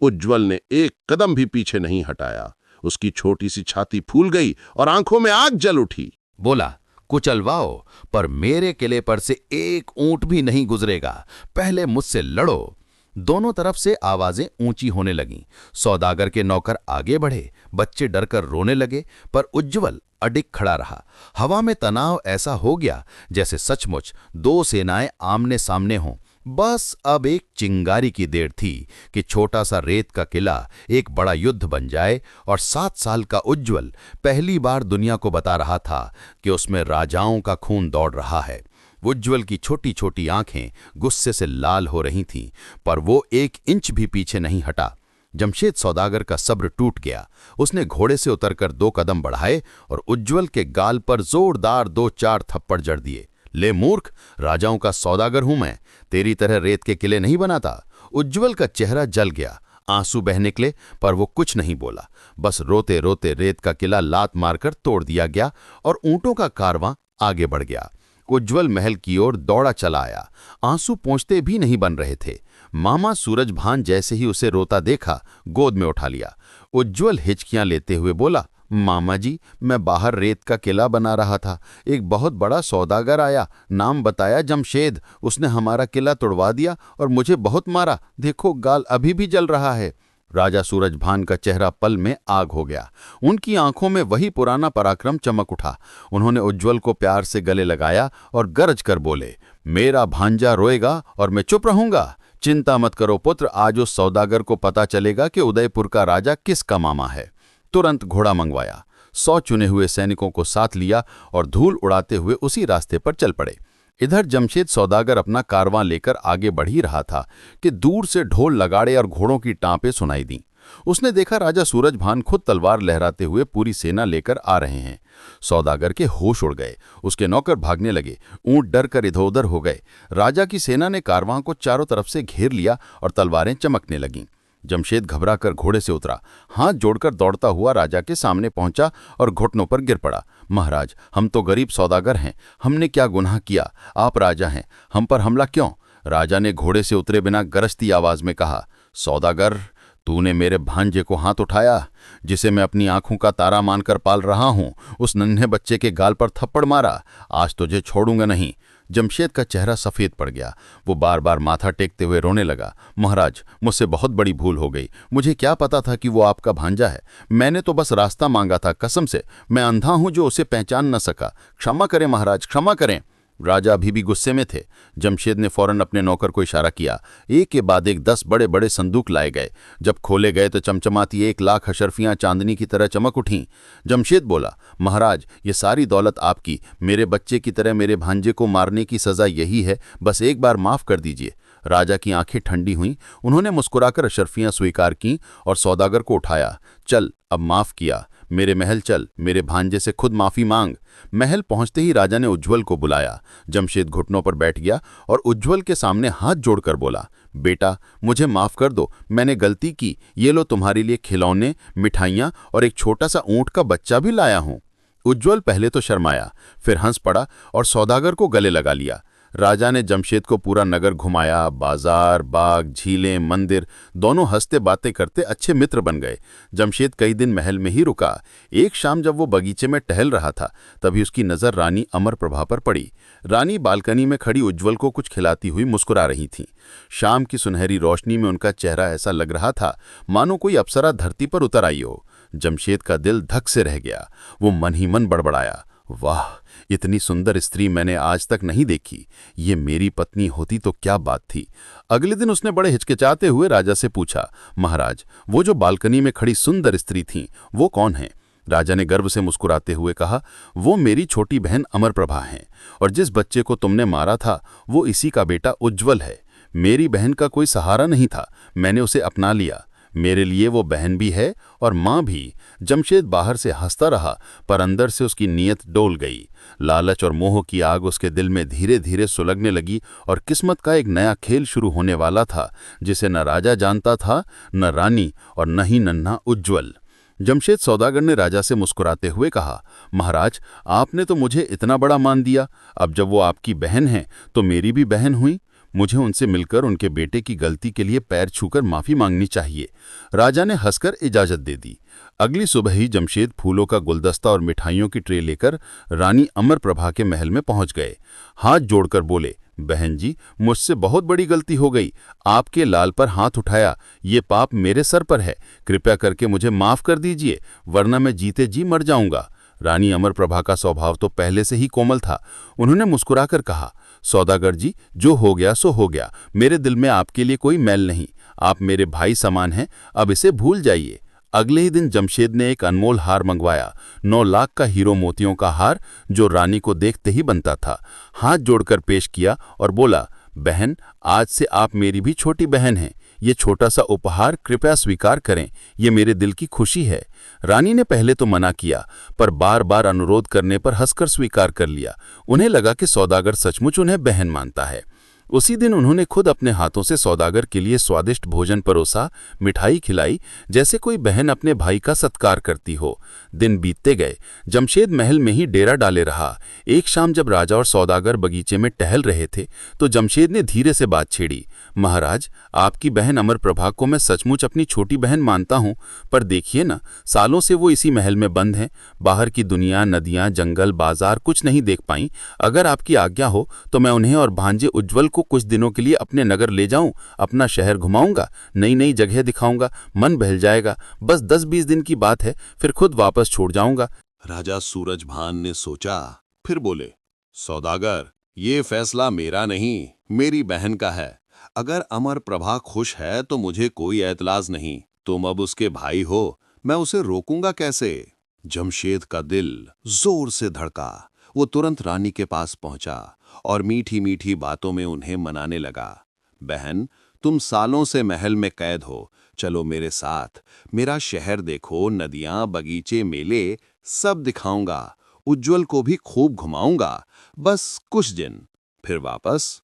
Speaker 4: उज्ज्वल ने एक कदम भी पीछे नहीं हटाया। उसकी छोटी सी छाती फूल गई और आंखों में आग जल उठी।
Speaker 5: बोला, कुचलवाओ, पर मेरे किले पर से एक ऊंट भी नहीं गुजरेगा। पहले मुझसे लड़ो। दोनों तरफ से आवाजें ऊंची होने लगीं। सौदागर के नौकर आगे बढ़े, बच्चे डरकर रोने लगे, पर उज्ज्वल अडिग खड़ा रहा। हवा में तनाव ऐसा हो गया जैसे सचमुच दो सेनाएं आमने सामने हों। बस अब एक चिंगारी की देर थी कि छोटा सा रेत का किला एक बड़ा युद्ध बन जाए, और 7 साल का उज्ज्वल पहली बार दुनिया को बता रहा था कि उसमें राजाओं का खून दौड़ रहा है। उज्ज्वल की छोटी छोटी आंखें गुस्से से लाल हो रही थीं, पर वो 1 इंच भी पीछे नहीं हटा। जमशेद सौदागर का सब्र टूट गया। उसने घोड़े से उतरकर 2 कदम बढ़ाए और उज्ज्वल के गाल पर जोरदार 2-4 थप्पड़ जड़ दिए। ले मूर्ख, राजाओं का सौदागर हूं मैं, तेरी तरह रेत के किले नहीं बनाता। उज्ज्वल का चेहरा जल गया, आंसू बह निकले, पर वो कुछ नहीं बोला। बस रोते रोते रेत का किला लात मारकर तोड़ दिया गया और ऊंटों का कारवां आगे बढ़ गया। उज्ज्वल महल की ओर दौड़ा चला आया। आंसू पोंछते भी नहीं बन रहे थे। मामा सूरजभान जैसे ही उसे रोता देखा, गोद में उठा लिया। उज्ज्वल हिचकियां लेते हुए बोला, मामा जी, मैं बाहर रेत का किला बना रहा था। एक बहुत बड़ा सौदागर आया, नाम बताया जमशेद। उसने हमारा किला तोड़वा दिया और मुझे बहुत मारा। देखो, गाल अभी भी जल रहा है। राजा सूरजभान का चेहरा पल में आग हो गया। उनकी आंखों में वही पुराना पराक्रम चमक उठा। उन्होंने उज्ज्वल को प्यार से गले लगाया और गरज कर बोले, मेरा भांजा रोएगा और मैं चुप रहूंगा? चिंता मत करो पुत्र, आज उस सौदागर को पता चलेगा कि उदयपुर का राजा किसका मामा है। तुरंत घोड़ा मंगवाया, 100 चुने हुए सैनिकों को साथ लिया और धूल उड़ाते हुए उसी रास्ते पर चल पड़े। इधर जमशेद सौदागर अपना कारवां लेकर आगे बढ़ ही रहा था कि दूर से ढोल लगाड़े और घोड़ों की टांपें सुनाई दीं। उसने देखा राजा सूरजभान खुद तलवार लहराते हुए पूरी सेना लेकर आ रहे हैं। सौदागर के होश उड़ गए, उसके नौकर भागने लगे, ऊंट डर कर इधर उधर हो गए। राजा की सेना ने कारवां को चारों तरफ से घेर लिया और तलवारें चमकने लगीं। जमशेद घबराकर घोड़े से उतरा, हाथ जोड़कर दौड़ता हुआ राजा के सामने पहुंचा और घुटनों पर गिर पड़ा। महाराज, हम तो गरीब सौदागर हैं, हमने क्या गुनाह किया? आप राजा हैं, हम पर हमला क्यों? राजा ने घोड़े से उतरे बिना गरजती आवाज में कहा, सौदागर, तूने मेरे भांजे को हाथ उठाया, जिसे मैं अपनी आंखों का तारा मानकर पाल रहा हूं, उस नन्हे बच्चे के गाल पर थप्पड़ मारा। आज तुझे छोड़ूंगा नहीं। जमशेद का चेहरा सफेद पड़ गया। वो बार बार माथा टेकते हुए रोने लगा। महाराज, मुझसे बहुत बड़ी भूल हो गई। मुझे क्या पता था कि वो आपका भांजा है। मैंने तो बस रास्ता मांगा था। कसम से मैं अंधा हूं जो उसे पहचान न सका। क्षमा करें महाराज, क्षमा करें। राजा अभी भी गुस्से में थे। जमशेद ने फौरन अपने नौकर को इशारा किया। एक के बाद एक 10 बड़े बड़े संदूक लाए गए। जब खोले गए तो चमचमाती 1 लाख अशर्फियां चांदनी की तरह चमक उठीं। जमशेद बोला, महाराज, ये सारी दौलत आपकी। मेरे बच्चे की तरह मेरे भांजे को मारने की सजा यही है। बस एक बार माफ कर दीजिए। राजा की आंखें ठंडी हुईं। उन्होंने मुस्कुराकर अशर्फियां स्वीकार कीं और सौदागर को उठाया। चल, अब माफ किया, मेरे महल चल, मेरे भांजे से खुद माफी मांग। महल पहुंचते ही राजा ने उज्ज्वल को बुलाया। जमशेद घुटनों पर बैठ गया और उज्ज्वल के सामने हाथ जोड़कर बोला, बेटा, मुझे माफ कर दो, मैंने गलती की। ये लो तुम्हारे लिए खिलौने, मिठाइयां और एक छोटा सा ऊंट का बच्चा भी लाया हूं। उज्ज्वल पहले तो शर्माया, फिर हंस पड़ा और सौदागर को गले लगा लिया। राजा ने जमशेद को पूरा नगर घुमाया। बाजार, बाग, झीलें, मंदिर, दोनों हंसते बातें करते अच्छे मित्र बन गए। जमशेद कई दिन महल में ही रुका। एक शाम जब वो बगीचे में टहल रहा था, तभी उसकी नज़र रानी अमरप्रभा पर पड़ी। रानी बालकनी में खड़ी उज्ज्वल को कुछ खिलाती हुई मुस्कुरा रही थीं। शाम की सुनहरी रोशनी में उनका चेहरा ऐसा लग रहा था मानो कोई अप्सरा धरती पर उतर आई हो। जमशेद का दिल धक से रह गया। वो मन ही मन बड़बड़ाया, वाह, इतनी सुंदर स्त्री मैंने आज तक नहीं देखी। ये मेरी पत्नी होती तो क्या बात थी। अगले दिन उसने बड़े हिचकिचाते हुए राजा से पूछा, महाराज, वो जो बालकनी में खड़ी सुंदर स्त्री थीं, वो कौन है? राजा ने गर्व से मुस्कुराते हुए कहा, वो मेरी छोटी बहन अमरप्रभा हैं, और जिस बच्चे को तुमने मारा था वो इसी का बेटा उज्ज्वल है। मेरी बहन का कोई सहारा नहीं था, मैंने उसे अपना लिया। मेरे लिए वो बहन भी है और माँ भी। जमशेद बाहर से हंसता रहा, पर अंदर से उसकी नीयत डोल गई। लालच और मोह की आग उसके दिल में धीरे धीरे सुलगने लगी और किस्मत का एक नया खेल शुरू होने वाला था, जिसे न राजा जानता था, न रानी, और न ही नन्हा उज्ज्वल। जमशेद सौदागर ने राजा से मुस्कुराते हुए कहा, महाराज, आपने तो मुझे इतना बड़ा मान दिया, अब जब वो आपकी बहन हैं तो मेरी भी बहन हुई। मुझे उनसे मिलकर उनके बेटे की गलती के लिए पैर छूकर माफी मांगनी चाहिए। राजा ने हंसकर इजाजत दे दी। अगली सुबह ही जमशेद फूलों का गुलदस्ता और मिठाइयों की ट्रे लेकर रानी अमरप्रभा के महल में पहुंच गए। हाथ जोड़कर बोले, बहन जी, मुझसे बहुत बड़ी गलती हो गई। आपके लाल पर हाथ उठाया, ये पाप मेरे सर पर है। कृपया करके मुझे माफ कर दीजिए, वरना मैं जीते जी मर जाऊंगा। रानी अमरप्रभा का स्वभाव तो पहले से ही कोमल था। उन्होंने मुस्कुराकर कहा, सौदागर जी, जो हो गया सो हो गया। मेरे दिल में आपके लिए कोई मैल नहीं। आप मेरे भाई समान हैं, अब इसे भूल जाइए। अगले ही दिन जमशेद ने एक अनमोल हार मंगवाया, 9 लाख का हीरो मोतियों का हार, जो रानी को देखते ही बनता था। हाथ जोड़कर पेश किया और बोला, बहन, आज से आप मेरी भी छोटी बहन हैं। ये छोटा सा उपहार कृपया स्वीकार करें, ये मेरे दिल की खुशी है। रानी ने पहले तो मना किया, पर बार बार अनुरोध करने पर हंसकर स्वीकार कर लिया। उन्हें लगा कि सौदागर सचमुच उन्हें बहन मानता है। उसी दिन उन्होंने खुद अपने हाथों से सौदागर के लिए स्वादिष्ट भोजन परोसा, मिठाई खिलाई, जैसे कोई बहन अपने भाई का सत्कार करती हो। दिन बीतते गए। जमशेद महल में ही डेरा डाले रहा। एक शाम जब राजा और सौदागर बगीचे में टहल रहे थे, तो जमशेद ने धीरे से बात छेड़ी, महाराज, आपकी बहन अमरप्रभा को मैं सचमुच अपनी छोटी बहन मानता हूं, पर देखिए ना, सालों से वो इसी महल में बंद हैं। बाहर की दुनिया, नदियां, जंगल, बाजार कुछ नहीं देख पाई। अगर आपकी आज्ञा हो तो मैं उन्हें और भांजे उज्ज्वल को कुछ दिनों के लिए अपने नगर ले जाऊं, अपना शहर घुमाऊंगा, नई नई जगह दिखाऊंगा, मन बहल जाएगा। बस 10-20 दिन की बात है, फिर खुद वापस छोड़ जाऊंगा।
Speaker 4: राजा सूरजभान ने सोचा, फिर बोले, सौदागर, ये फैसला मेरा नहीं, मेरी बहन का है। अगर अमरप्रभा खुश है तो मुझे कोई एतराज नहीं। तुम अब उसके भाई हो, मैं उसे रोकूंगा कैसे? जमशेद का दिल जोर से धड़का। वो तुरंत रानी के पास पहुंचा और मीठी मीठी बातों में उन्हें मनाने लगा। बहन, तुम सालों से महल में कैद हो, चलो मेरे साथ। मेरा शहर देखो, नदियां, बगीचे, मेले सब दिखाऊंगा। उज्ज्वल को भी खूब घुमाऊंगा। बस कुछ दिन, फिर वापस।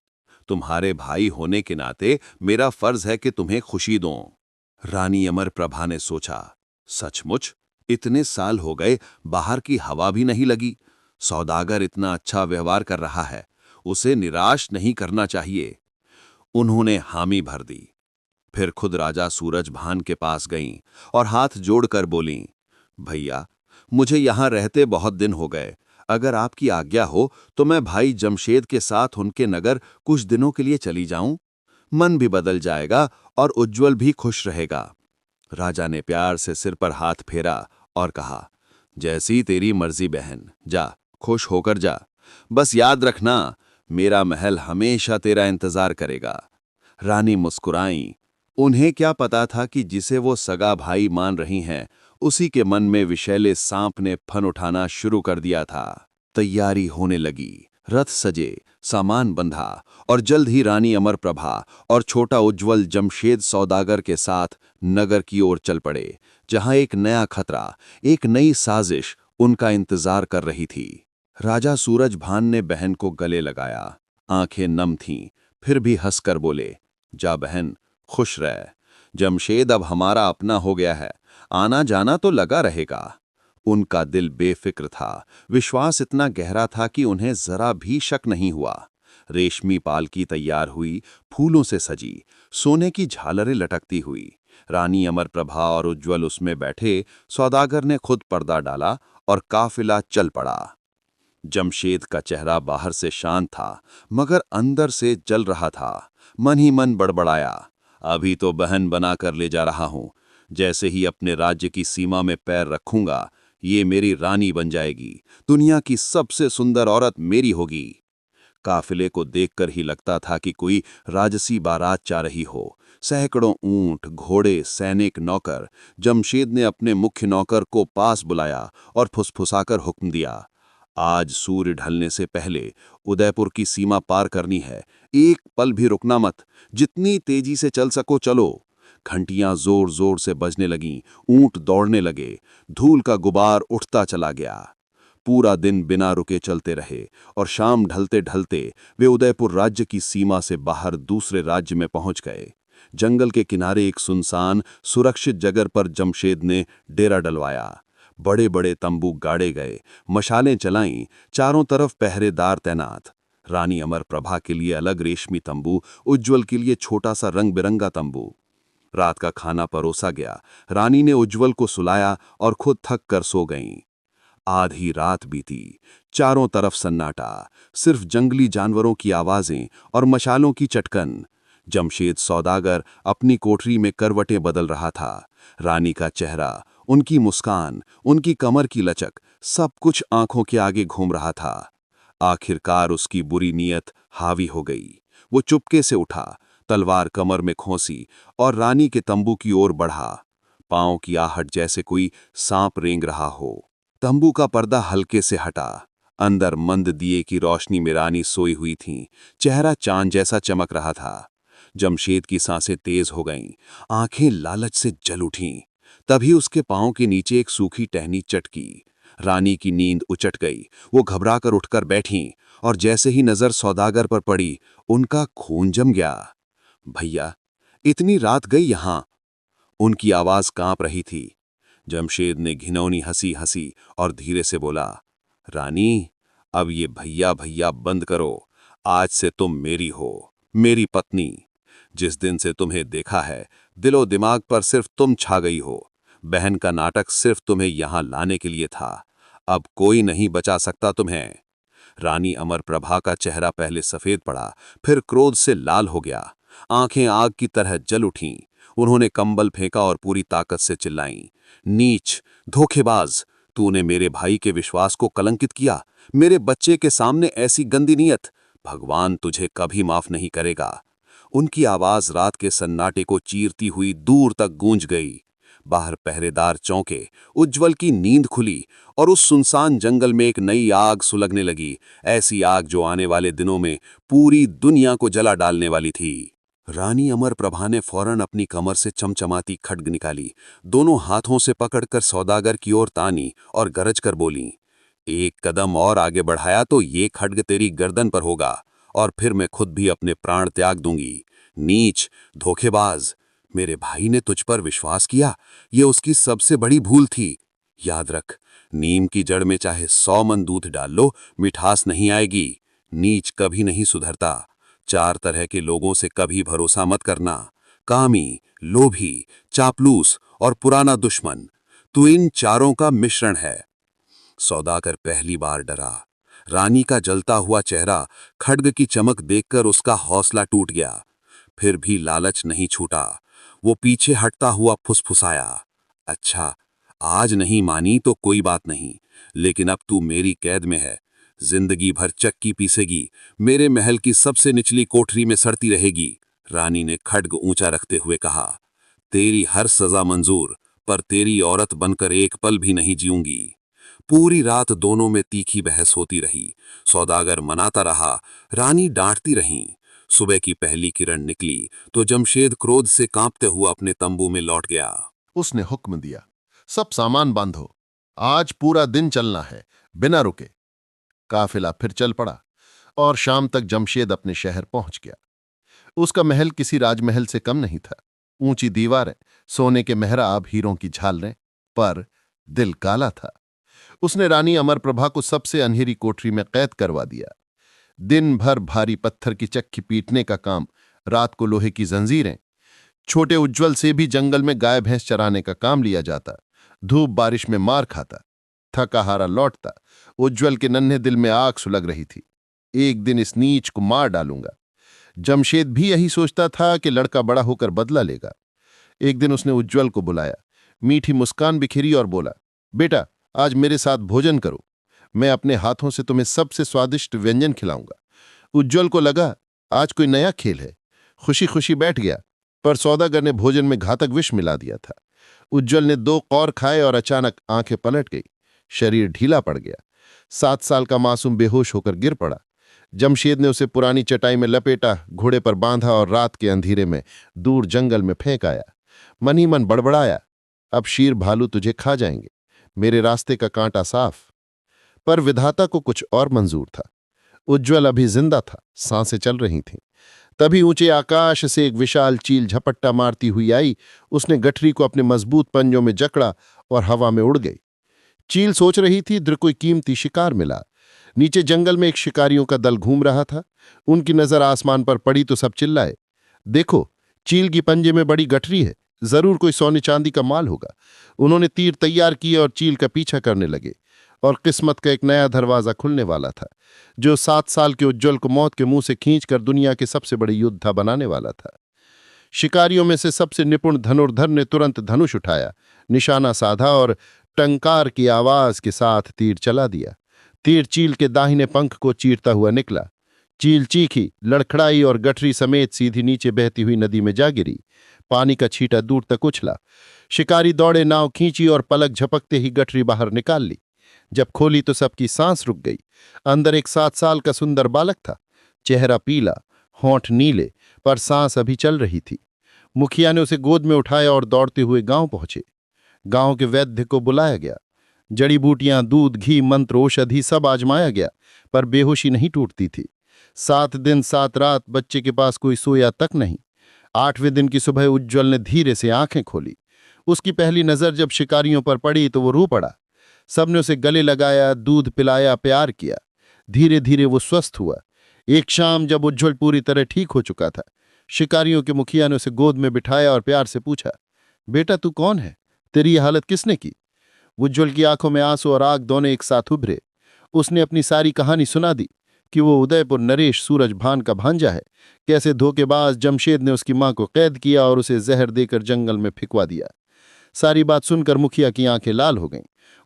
Speaker 4: तुम्हारे भाई होने के नाते मेरा फर्ज है कि तुम्हें खुशी दूं। रानी अमरप्रभा ने सोचा, सचमुच इतने साल हो गए, बाहर की हवा भी नहीं लगी। सौदागर इतना अच्छा व्यवहार कर रहा है, उसे निराश नहीं करना चाहिए। उन्होंने हामी भर दी। फिर खुद राजा सूरजभान के पास गईं और हाथ जोड़कर बोलीं, भैया, मुझे यहां रहते बहुत दिन हो गए। अगर आपकी आज्ञा हो तो मैं भाई जमशेद के साथ उनके नगर कुछ दिनों के लिए चली जाऊं। मन भी बदल जाएगा और उज्ज्वल भी खुश रहेगा। राजा ने प्यार से सिर पर हाथ फेरा और कहा, जैसी तेरी मर्जी बहन, जा, खुश होकर जा। बस याद रखना, मेरा महल हमेशा तेरा इंतजार करेगा। रानी मुस्कुराईं। उन्हें क्या पता था कि जिसे वो सगा भाई मान रही हैं, उसी के मन में विषैले सांप ने फन उठाना शुरू कर दिया था। तैयारी होने लगी। रथ सजे, सामान बंधा और जल्द ही रानी अमरप्रभा और छोटा उज्ज्वल जमशेद सौदागर के साथ नगर की ओर चल पड़े, जहां एक नया खतरा, एक नई साजिश उनका इंतजार कर रही थी। राजा सूरजभान ने बहन को गले लगाया। आंखें नम थीं, फिर भी हंसकर बोले, जा बहन, खुश रह। जमशेद अब हमारा अपना हो गया है, आना जाना तो लगा रहेगा। उनका दिल बेफिक्र था। विश्वास इतना गहरा था कि उन्हें जरा भी शक नहीं हुआ।
Speaker 3: रेशमी पालकी तैयार हुई, फूलों से सजी, सोने की झालरें लटकती हुई। रानी अमरप्रभा और उज्ज्वल उसमें बैठे। सौदागर ने खुद पर्दा डाला और काफिला चल पड़ा। जमशेद का चेहरा बाहर से शांत था, मगर अंदर से जल रहा था। मन ही मन बड़बड़ाया, अभी तो बहन बनाकर ले जा रहा हूं। जैसे ही अपने राज्य की सीमा में पैर रखूंगा, ये मेरी रानी बन जाएगी। दुनिया की सबसे सुंदर औरत मेरी होगी। काफिले को देखकर ही लगता था कि कोई राजसी बारात जा रही हो। सैकड़ों ऊंट, घोड़े, सैनिक, नौकर। जमशेद ने अपने मुख्य नौकर को पास बुलाया और फुसफुसाकर हुक्म दिया, आज सूर्य ढलने से पहले उदयपुर की सीमा पार करनी है। एक पल भी रुकना मत। जितनी तेजी से चल सको चलो। घंटियां जोर जोर से बजने लगीं, ऊंट दौड़ने लगे, धूल का गुबार उठता चला गया। पूरा दिन बिना रुके चलते रहे और शाम ढलते ढलते वे उदयपुर राज्य की सीमा से बाहर दूसरे राज्य में पहुंच गए। जंगल के किनारे एक सुनसान, सुरक्षित जगह पर जमशेद ने डेरा डलवाया। बड़े बड़े तंबू गाड़े गए, मशालें चलाईं, चारों तरफ पहरेदार तैनात। रानी अमरप्रभा के लिए अलग रेशमी तंबू, उज्ज्वल के लिए छोटा सा रंग बिरंगा तंबू। रात का खाना परोसा गया। रानी ने उज्ज्वल को सुलाया और खुद थक कर सो गईं। आधी रात बीती, चारों तरफ सन्नाटा, सिर्फ जंगली जानवरों की आवाजें और मशालों की चटकन। जमशेद सौदागर अपनी कोठरी में करवटें बदल रहा था। रानी का चेहरा, उनकी मुस्कान, उनकी कमर की लचक, सब कुछ आंखों के आगे घूम रहा था। आखिरकार उसकी बुरी नीयत हावी हो गई। वो चुपके से उठा, तलवार कमर में खोसी और रानी के तंबू की ओर बढ़ा। पांव की आहट जैसे कोई सांप रेंग रहा हो। तंबू का पर्दा हल्के से हटा। अंदर मंद दिए की रोशनी में रानी सोई हुई थी। चेहरा चांद जैसा चमक रहा था। जमशेद की सांसें तेज हो गईं, आंखें लालच से जल उठीं। तभी उसके पांव के नीचे एक सूखी टहनी चटकी। रानी की नींद उचट गई। वो घबराकर उठकर बैठीं और जैसे ही नजर सौदागर पर पड़ी, उनका खून जम गया। भैया, इतनी रात गई यहां? उनकी आवाज कांप रही थी। जमशेद ने घिनौनी हंसी हंसी और धीरे से बोला, रानी, अब ये भैया भैया बंद करो। आज से तुम मेरी हो, मेरी पत्नी। जिस दिन से तुम्हें देखा है, दिलो दिमाग पर सिर्फ तुम छा गई हो। बहन का नाटक सिर्फ तुम्हें यहां लाने के लिए था। अब कोई नहीं बचा सकता तुम्हें। रानी अमरप्रभा का चेहरा पहले सफेद पड़ा, फिर क्रोध से लाल हो गया। आंखें आग की तरह जल उठीं। उन्होंने कंबल फेंका और पूरी ताकत से चिल्लाईं, नीच, धोखेबाज, तूने मेरे भाई के विश्वास को कलंकित किया। मेरे बच्चे के सामने ऐसी गंदी नीयत, भगवान तुझे कभी माफ नहीं करेगा। उनकी आवाज रात के सन्नाटे को चीरती हुई दूर तक गूंज गई। बाहर पहरेदार चौंके। उज्ज्वल की नींद खुली और उस सुनसान जंगल में एक नई आग सुलगने लगी, ऐसी आग जो आने वाले दिनों में पूरी दुनिया को जला डालने वाली थी। रानी अमरप्रभा ने फौरन अपनी कमर से चमचमाती खड्ग निकाली, दोनों हाथों से पकड़कर सौदागर की ओर तानी और गरज कर बोली, एक कदम और आगे बढ़ाया तो ये खड्ग तेरी गर्दन पर होगा और फिर मैं खुद भी अपने प्राण त्याग दूंगी। नीच, धोखेबाज, मेरे भाई ने तुझ पर विश्वास किया, ये उसकी सबसे बड़ी भूल थी। याद रख, नीम की जड़ में चाहे 100 मन दूध डाल लो, मिठास नहीं आएगी। नीच कभी नहीं सुधरता। 4 तरह के लोगों से कभी भरोसा मत करना, कामी, लोभी, चापलूस और पुराना दुश्मन। तू इन चारों का मिश्रण है। सौदागर पहली बार डरा। रानी का जलता हुआ चेहरा, खड्ग की चमक देखकर उसका हौसला टूट गया। फिर भी लालच नहीं छूटा। वो पीछे हटता हुआ फुसफुसाया, अच्छा, आज नहीं मानी तो कोई बात नहीं, लेकिन अब तू मेरी कैद में है। जिंदगी भर चक्की पीसेगी, मेरे महल की सबसे निचली कोठरी में सड़ती रहेगी। रानी ने खड्ग ऊंचा रखते हुए कहा, तेरी हर सजा मंजूर, पर तेरी औरत बनकर एक पल भी नहीं जीऊंगी। पूरी रात दोनों में तीखी बहस होती रही। सौदागर मनाता रहा, रानी डांटती रहीं। सुबह की पहली किरण निकली तो जमशेद क्रोध से कांपते हुआ अपने तंबू में लौट गया।
Speaker 4: उसने हुक्म दिया, सब सामान बांधो, आज पूरा दिन चलना है, बिना रुके। काफिला फिर चल पड़ा और शाम तक जमशेद अपने शहर पहुंच गया। उसका महल किसी राजमहल से कम नहीं था। ऊंची दीवारें, सोने के मेहराब, हीरों की झालरें, पर दिल काला था। उसने रानी अमरप्रभा को सबसे अंधेरी कोठरी में कैद करवा दिया। दिन भर भारी पत्थर की चक्की पीटने का काम, रात को लोहे की जंजीरें। छोटे उज्ज्वल से भी जंगल में गाय भैंस चराने का काम लिया जाता। धूप बारिश में मार खाता, थका हारा लौटता। उज्ज्वल के नन्हे दिल में आग सुलग रही थी, एक दिन इस नीच को मार डालूंगा। जमशेद भी यही सोचता था कि लड़का बड़ा होकर बदला लेगा। एक दिन उसने उज्ज्वल को बुलाया, मीठी मुस्कान बिखेरी और बोला, बेटा आज मेरे साथ भोजन करो, मैं अपने हाथों से तुम्हें सबसे स्वादिष्ट व्यंजन खिलाऊंगा। उज्ज्वल को लगा आज कोई नया खेल है, खुशी खुशी बैठ गया, पर सौदागर ने भोजन में घातक विष मिला दिया था। उज्ज्वल ने 2 कौर खाए और अचानक आंखें पलट गई, शरीर ढीला पड़ गया। 7 साल का मासूम बेहोश होकर गिर पड़ा। जमशेद ने उसे पुरानी चटाई में लपेटा, घोड़े पर बांधा और रात के अंधेरे में दूर जंगल में फेंक आया। मन ही मन बड़बड़ाया, अब शेर भालू तुझे खा जाएंगे, मेरे रास्ते का कांटा साफ। पर विधाता को कुछ और मंजूर था। उज्ज्वल अभी जिंदा था, सांसें चल रही थीं। तभी ऊंचे आकाश से एक विशाल चील झपट्टा मारती हुई आई। उसने गठरी को अपने मजबूत पंजों में जकड़ा और हवा में उड़ गई। चील सोच रही थी इधर कोई कीमती शिकार मिला। नीचे जंगल में एक शिकारियों का दल घूम रहा था। उनकी नजर आसमान पर पड़ी तो सब चिल्लाए, देखो चील की पंजे में बड़ी गठरी है, जरूर कोई सोने चांदी का माल होगा। उन्होंने तीर तैयार किए और चील का पीछा करने लगे। और किस्मत का एक नया दरवाजा खुलने वाला था, जो 7 साल के उज्ज्वल को मौत के मुंह से खींचकर दुनिया के सबसे बड़े योद्धा बनाने वाला था। शिकारियों में से सबसे निपुण धनुर्धर ने तुरंत धनुष उठाया, निशाना साधा और टंकार की आवाज के साथ तीर चला दिया। तीर चील के दाहिने पंख को चीरता हुआ निकला। चील चीखी, लड़खड़ाई और गठरी समेत सीधी नीचे बहती हुई नदी में जा गिरी। पानी का छींटा दूर तक उछला। शिकारी दौड़े, नाव खींची और पलक झपकते ही गठरी बाहर निकाल ली। जब खोली तो सबकी सांस रुक गई। अंदर एक 7 साल का सुंदर बालक था, चेहरा पीला, होंठ नीले, पर सांस अभी चल रही थी। मुखिया ने उसे गोद में उठाया और दौड़ते हुए गांव पहुंचे। गांव के वैद्य को बुलाया गया। जड़ी बूटियां, दूध, घी, मंत्र, औषधि सब आजमाया गया, पर बेहोशी नहीं टूटती थी। 7 दिन 7 रात बच्चे के पास कोई सोया तक नहीं। 8वें दिन की सुबह उज्ज्वल ने धीरे से आंखें खोली। उसकी पहली नजर जब शिकारियों पर पड़ी तो वो रो पड़ा। सबने उसे गले लगाया, दूध पिलाया, प्यार किया। धीरे धीरे वो स्वस्थ हुआ। एक शाम जब उज्ज्वल पूरी तरह ठीक हो चुका था, शिकारियों के मुखिया ने उसे गोद में बिठाया और प्यार से पूछा, बेटा तू कौन है, तेरी ये हालत किसने की? उज्ज्वल की आंखों में आंसू और आग दोनों एक साथ उभरे। उसने अपनी सारी कहानी सुना दी कि वो उदयपुर नरेश सूरजभान का भांजा है, कैसे धोखेबाज जमशेद ने उसकी मां को कैद किया और उसे जहर देकर जंगल में फिकवा दिया। सारी बात सुनकर मुखिया की आंखें लाल हो गईं।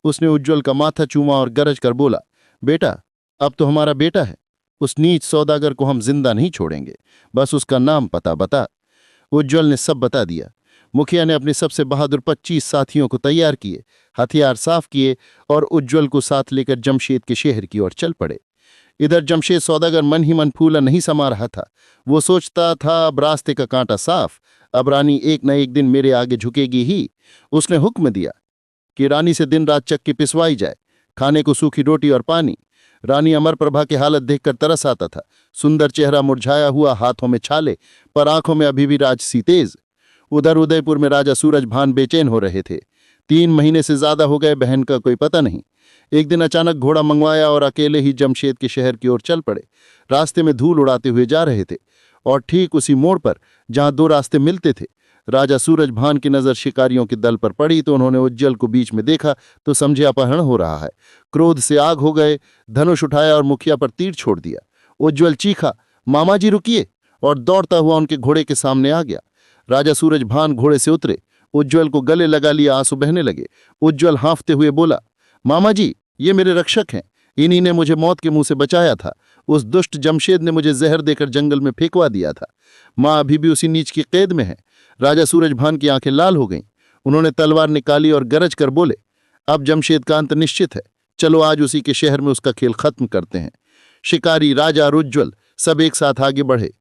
Speaker 4: उसने उज्ज्वल का माथा चूमा और गरज कर बोला, बेटा अब तो हमारा बेटा है, उस नीच सौदागर को हम जिंदा नहीं छोड़ेंगे, बस उसका नाम पता बता। उज्ज्वल ने सब बता दिया। मुखिया ने अपने सबसे बहादुर 25 साथियों को तैयार किए, हथियार साफ किए और उज्ज्वल को साथ लेकर जमशेद के शहर की ओर चल पड़े। इधर जमशेद सौदागर मन ही मन फूला नहीं समा रहा था। वो सोचता था अब रास्ते का कांटा साफ, अब रानी एक न एक दिन मेरे आगे झुकेगी ही। उसने हुक्म दिया कि रानी से दिन रात चक्की पिसवाई जाए, खाने को सूखी रोटी और पानी। रानी अमरप्रभा की हालत देखकर तरस आता था। सुंदर चेहरा मुरझाया हुआ, हाथों में छाले, पर आंखों में अभी भी राजसी तेज। उधर उदयपुर में राजा सूरजभान बेचैन हो रहे थे। 3 महीने से ज्यादा हो गए, बहन का कोई पता नहीं। एक दिन अचानक घोड़ा मंगवाया और अकेले ही जमशेद के शहर की ओर चल पड़े। रास्ते में धूल उड़ाते हुए जा रहे थे और ठीक उसी मोड़ पर जहां 2 रास्ते मिलते थे, राजा सूरजभान की नजर शिकारियों के दल पर पड़ी तो उन्होंने उज्ज्वल को बीच में देखा तो समझे अपहरण हो रहा है। क्रोध से आग हो गए, धनुष उठाया और मुखिया पर तीर छोड़ दिया। उज्ज्वल चीखा, मामा जी रुकिए, और दौड़ता हुआ उनके घोड़े के सामने आ गया। राजा सूरजभान घोड़े से उतरे, उज्ज्वल को गले लगा लिया, आंसू बहने लगे। उज्ज्वल हांफते हुए बोला, मामा जी ये मेरे रक्षक हैं, इन्हीं ने मुझे मौत के मुंह से बचाया था। उस दुष्ट जमशेद ने मुझे जहर देकर जंगल में फेंकवा दिया था। मां अभी भी उसी नीच की कैद में है। राजा सूरजभान की आंखें लाल हो गईं। उन्होंने तलवार निकाली और गरज कर बोले, अब जमशेद का अंत निश्चित है, चलो आज उसी के शहर में उसका खेल खत्म करते हैं। शिकारी, राजा और उज्ज्वल सब एक साथ आगे बढ़े।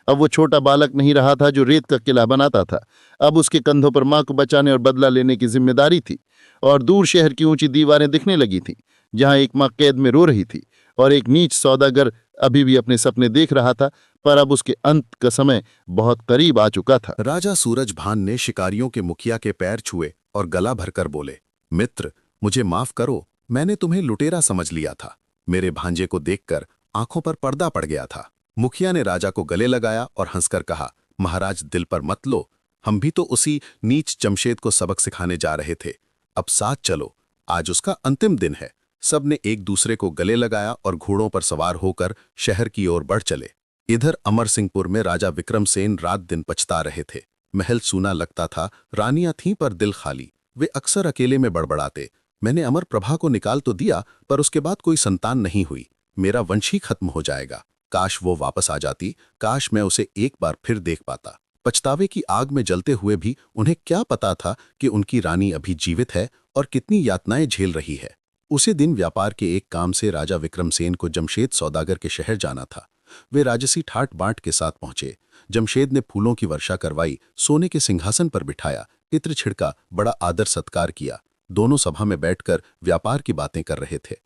Speaker 4: अब वो छोटा बालक नहीं रहा था जो रेत का किला बनाता था। अब उसके कंधों पर मां को बचाने और बदला लेने की जिम्मेदारी थी। और दूर शहर की ऊंची दीवारें दिखने लगी थीं, जहां एक मां कैद में रो रही थी और एक नीच सौदागर अभी भी अपने सपने देख रहा था, पर अब उसके अंत का समय बहुत करीब आ चुका था।
Speaker 3: राजा सूरजभान ने शिकारियों के मुखिया के पैर छुए और गला भरकर बोले, मित्र मुझे माफ करो, मैंने तुम्हें लुटेरा समझ लिया था। मेरे भांजे को देखकर आंखों पर पर्दा पड़ गया था। मुखिया ने राजा को गले लगाया और हंसकर कहा, महाराज दिल पर मत लो, हम भी तो उसी नीच जमशेद को सबक सिखाने जा रहे थे। अब साथ चलो, आज उसका अंतिम दिन है। सबने एक दूसरे को गले लगाया और घोड़ों पर सवार होकर शहर की ओर बढ़ चले। इधर अमर सिंहपुर में राजा विक्रमसेन रात दिन पछता रहे थे। महल सूना लगता था, रानियां थीं पर दिल खाली। वे अक्सर अकेले में बड़बड़ाते, मैंने अमर प्रभा को निकाल तो दिया, पर उसके बाद कोई संतान नहीं हुई। मेरा वंश ही खत्म हो जाएगा। काश वो वापस आ जाती, काश मैं उसे एक बार फिर देख पाता। पछतावे की आग में जलते हुए भी उन्हें क्या पता था कि उनकी रानी अभी जीवित है और कितनी यातनाएं झेल रही है। उसी दिन व्यापार के एक काम से राजा विक्रमसेन को जमशेद सौदागर के शहर जाना था। वे राजसी ठाट बांट के साथ पहुंचे। जमशेद ने फूलों की वर्षा करवाई, सोने के सिंहासन पर बिठाया, इत्र छिड़का, बड़ा आदर सत्कार किया। दोनों सभा में बैठकर व्यापार की बातें कर रहे थे।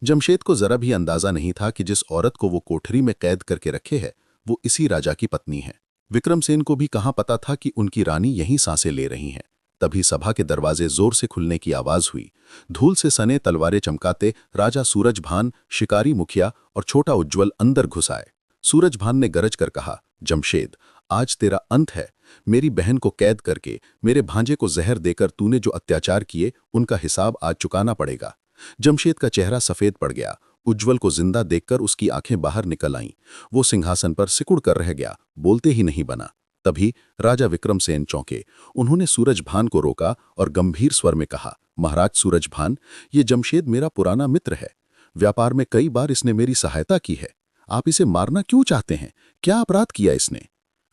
Speaker 3: जमशेद को जरा भी अंदाजा नहीं था कि जिस औरत को वो कोठरी में कैद करके रखे है वो इसी राजा की पत्नी है। विक्रमसेन को भी कहाँ पता था कि उनकी रानी यहीं सांसें ले रही हैं। तभी सभा के दरवाजे जोर से खुलने की आवाज हुई। धूल से सने तलवारें चमकाते राजा सूरजभान, शिकारी मुखिया और छोटा उज्ज्वल अंदर घुस आए। सूरजभान ने गरज कर कहा, जमशेद, आज तेरा अंत है। मेरी बहन को कैद करके, मेरे भांजे को जहर देकर तूने जो अत्याचार किए उनका हिसाब आज चुकाना पड़ेगा। जमशेद का चेहरा सफेद पड़ गया। उज्ज्वल को जिंदा देखकर उसकी आंखें बाहर निकल आईं। वो सिंहासन पर सिकुड़ कर रह गया, बोलते ही नहीं बना। तभी राजा विक्रमसेन चौंके। उन्होंने सूरजभान को रोका और गंभीर स्वर में कहा, महाराज सूरजभान, ये जमशेद मेरा पुराना मित्र है। व्यापार में कई बार इसने मेरी सहायता की है। आप इसे मारना क्यों चाहते हैं? क्या अपराध किया इसने?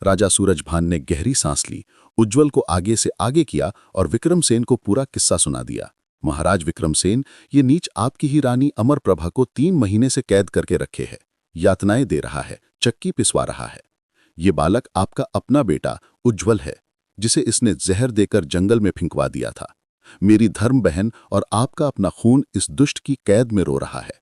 Speaker 3: राजा सूरजभान ने गहरी सांस ली, उज्ज्वल को आगे से आगे किया और विक्रमसेन को पूरा किस्सा सुना दिया। महाराज विक्रमसेन, ये नीच आपकी ही रानी अमर प्रभा को 3 महीने से कैद करके रखे है, यातनाएं दे रहा है, चक्की पिसवा रहा है। ये बालक आपका अपना बेटा उज्ज्वल है, जिसे इसने जहर देकर जंगल में फिंकवा दिया था। मेरी धर्म बहन और आपका अपना खून इस दुष्ट की कैद में रो रहा है।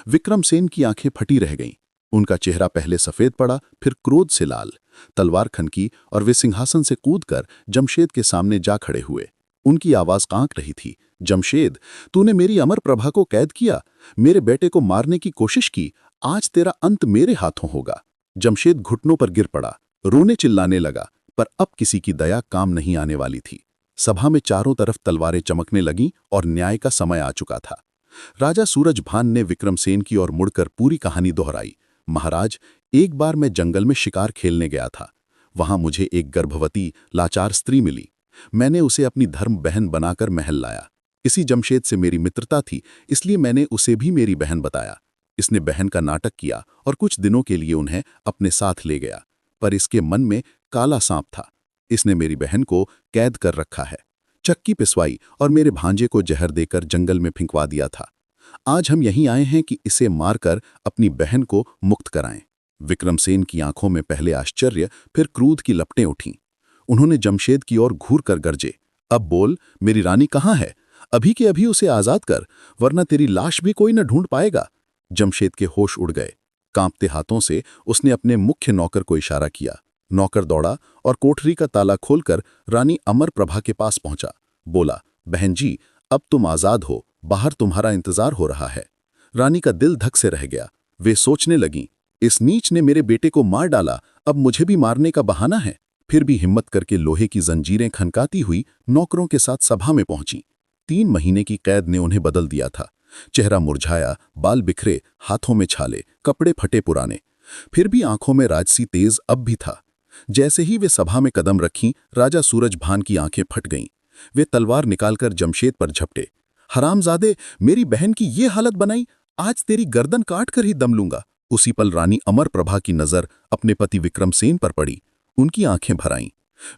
Speaker 3: विक्रमसेन की आंखें फटी रह गईं। उनका चेहरा पहले सफेद पड़ा, फिर क्रोध से लाल। तलवार खनकी और वे सिंहासन से कूदकर जमशेद के सामने जा खड़े हुए। उनकी आवाज कांप रही थी, जमशेद, तूने मेरी अमर प्रभा को कैद किया, मेरे बेटे को मारने की कोशिश की, आज तेरा अंत मेरे हाथों होगा। जमशेद घुटनों पर गिर पड़ा, रोने चिल्लाने लगा, पर अब किसी की दया काम नहीं आने वाली थी। सभा में चारों तरफ तलवारें चमकने लगीं और न्याय का समय आ चुका था। राजा सूरजभान ने विक्रमसेन की ओर मुड़कर पूरी कहानी दोहराई। महाराज, एक बार मैं जंगल में शिकार खेलने गया था। वहां मुझे एक गर्भवती लाचार स्त्री मिली। मैंने उसे अपनी धर्म बहन बनाकर महल लाया। इसी जमशेद से मेरी मित्रता थी, इसलिए मैंने उसे भी मेरी बहन बताया। इसने बहन का नाटक किया और कुछ दिनों के लिए उन्हें अपने साथ ले गया, पर इसके मन में काला सांप था। इसने मेरी बहन को कैद कर रखा है, चक्की पिसवाई और मेरे भांजे को जहर देकर जंगल में फिंकवा दिया था। आज हम यहीं आए हैं कि इसे मारकर अपनी बहन को मुक्त कराएं। विक्रमसेन की आंखों में पहले आश्चर्य, फिर क्रोध की लपटें उठीं। उन्होंने जमशेद की ओर घूर कर गरजे, अब बोल, मेरी रानी कहाँ है? अभी के अभी उसे आजाद कर, वरना तेरी लाश भी कोई न ढूंढ पाएगा। जमशेद के होश उड़ गए। कांपते हाथों से उसने अपने मुख्य नौकर को इशारा किया। नौकर दौड़ा और कोठरी का ताला खोलकर रानी अमर प्रभा के पास पहुंचा। बोला, बहन जी, अब तुम आजाद हो, बाहर तुम्हारा इंतजार हो रहा है। रानी का दिल धक से रह गया। वे सोचने लगीं, इस नीच ने मेरे बेटे को मार डाला, अब मुझे भी मारने का बहाना है। फिर भी हिम्मत करके लोहे की जंजीरें खनकाती हुई नौकरों के साथ सभा में पहुंची। 3 महीने की कैद ने उन्हें बदल दिया था। चेहरा मुरझाया, बाल बिखरे, हाथों में छाले, कपड़े फटे पुराने। फिर भी आंखों में राजसी तेज अब भी था। जैसे ही वे सभा में कदम रखीं, राजा सूरजभान की आंखें फट गईं। वे तलवार निकालकर जमशेद पर झपटे। हरामजादे, मेरी बहन की ये हालत बनाई, आज तेरी गर्दन काट कर ही दम लूंगा। उसी पल रानी अमर प्रभा की नजर अपने पति विक्रमसेन पर पड़ी। उनकी आंखें भर आईं।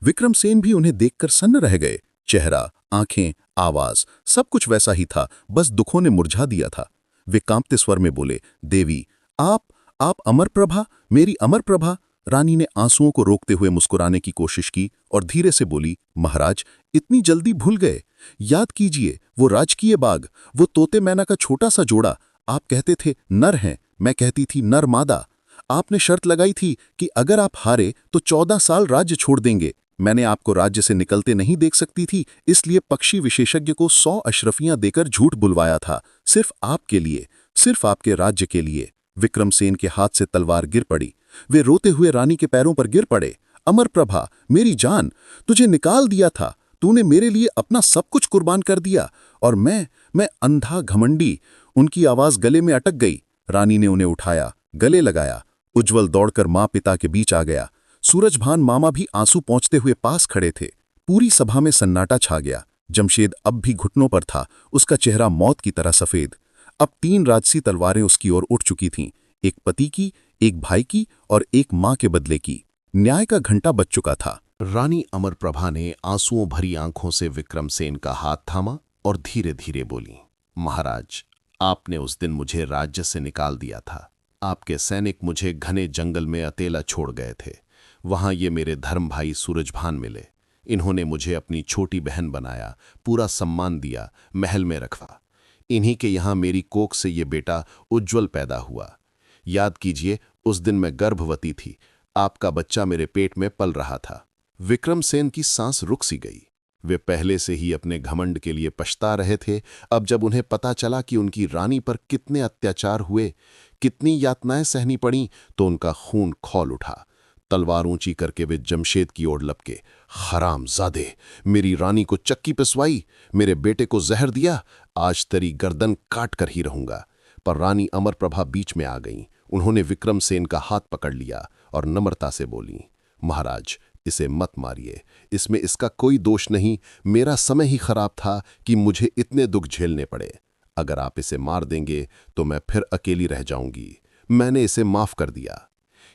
Speaker 3: विक्रमसेन भी उन्हें देखकर सन्न रह गए। चेहरा, आंखें, आवाज, सब कुछ वैसा ही था, बस दुखों ने मुरझा दिया था। वे कांपते स्वर में बोले, देवी, आप अमर प्रभा, मेरी अमर प्रभा। रानी ने आंसुओं को रोकते हुए मुस्कुराने की कोशिश की और धीरे से बोली, महाराज, इतनी जल्दी भूल गए? याद कीजिए वो राजकीय बाग, वो तोते मैना का छोटा सा जोड़ा। आप कहते थे नर हैं, मैं कहती थी नर मादा। आपने शर्त लगाई थी कि अगर आप हारे तो 14 साल राज्य छोड़ देंगे। मैंने आपको राज्य से निकलते नहीं देख सकती थी, इसलिए पक्षी विशेषज्ञ को 100 अशरफियां देकर झूठ बुलवाया था, सिर्फ आपके लिए, सिर्फ आपके राज्य के लिए।
Speaker 2: विक्रमसेन के हाथ से तलवार गिर पड़ी। वे रोते हुए रानी के पैरों पर गिर पड़े। अमरप्रभा, मेरी जान, तुझे निकाल दिया था। तूने मेरे लिए अपना सब कुछ कुर्बान कर दिया। और मैं अंधा घमंडी। उनकी आवाज गले में अटक गई। रानी ने उन्हें उठाया, गले लगाया। उज्जवल दौड़कर माँ पिता के बीच आ गया। सूरजभान मामा भी आंसू पोंछते हुए पास खड़े थे। पूरी सभा में सन्नाटा छा गया। जमशेद अब भी घुटनों पर था, उसका चेहरा मौत की तरह सफेद। अब 3 राजसी तलवारें उसकी ओर उठ चुकी थीं, एक पति की, एक भाई की और एक मां के बदले की। न्याय का घंटा बज चुका था।
Speaker 3: रानी अमरप्रभा ने आंसुओं भरी आंखों से विक्रमसेन का हाथ थामा और धीरे धीरे बोली, महाराज, आपने उस दिन मुझे राज्य से निकाल दिया था। आपके सैनिक मुझे घने जंगल में अकेला छोड़ गए थे। वहां ये मेरे धर्म भाई सूरजभान मिले। इन्होंने मुझे अपनी छोटी बहन बनाया, पूरा सम्मान दिया, महल में रखा। इन्हीं के यहाँ मेरी कोख से ये बेटा उज्जवल पैदा हुआ। याद कीजिए, उस दिन मैं गर्भवती थी। आपका बच्चा मेरे पेट में पल रहा था। विक्रमसेन की सांस रुक सी गई। वे पहले से ही अपने घमंड के लिए पछता रहे थे। अब जब उन्हें पता चला कि उनकी रानी पर कितने अत्याचार हुए, कितनी यातनाएं सहनी पड़ीं, तो उनका खून खौल उठा। तलवार ऊंची करके वे जमशेद की ओर लपके। हरामजादे, मेरी रानी को चक्की पिसवाई, मेरे बेटे को जहर दिया। आज तेरी गर्दन काट कर ही रहूंगा। पर रानी अमरप्रभा बीच में आ गईं। उन्होंने विक्रमसेन का हाथ पकड़ लिया और नम्रता से बोली, महाराज, इसे मत मारिए। इसमें इसका कोई दोष नहीं। मेरा समय ही खराब था कि मुझे इतने दुख झेलने पड़े। अगर आप इसे मार देंगे तो मैं फिर अकेली रह जाऊंगी। मैंने इसे माफ कर दिया।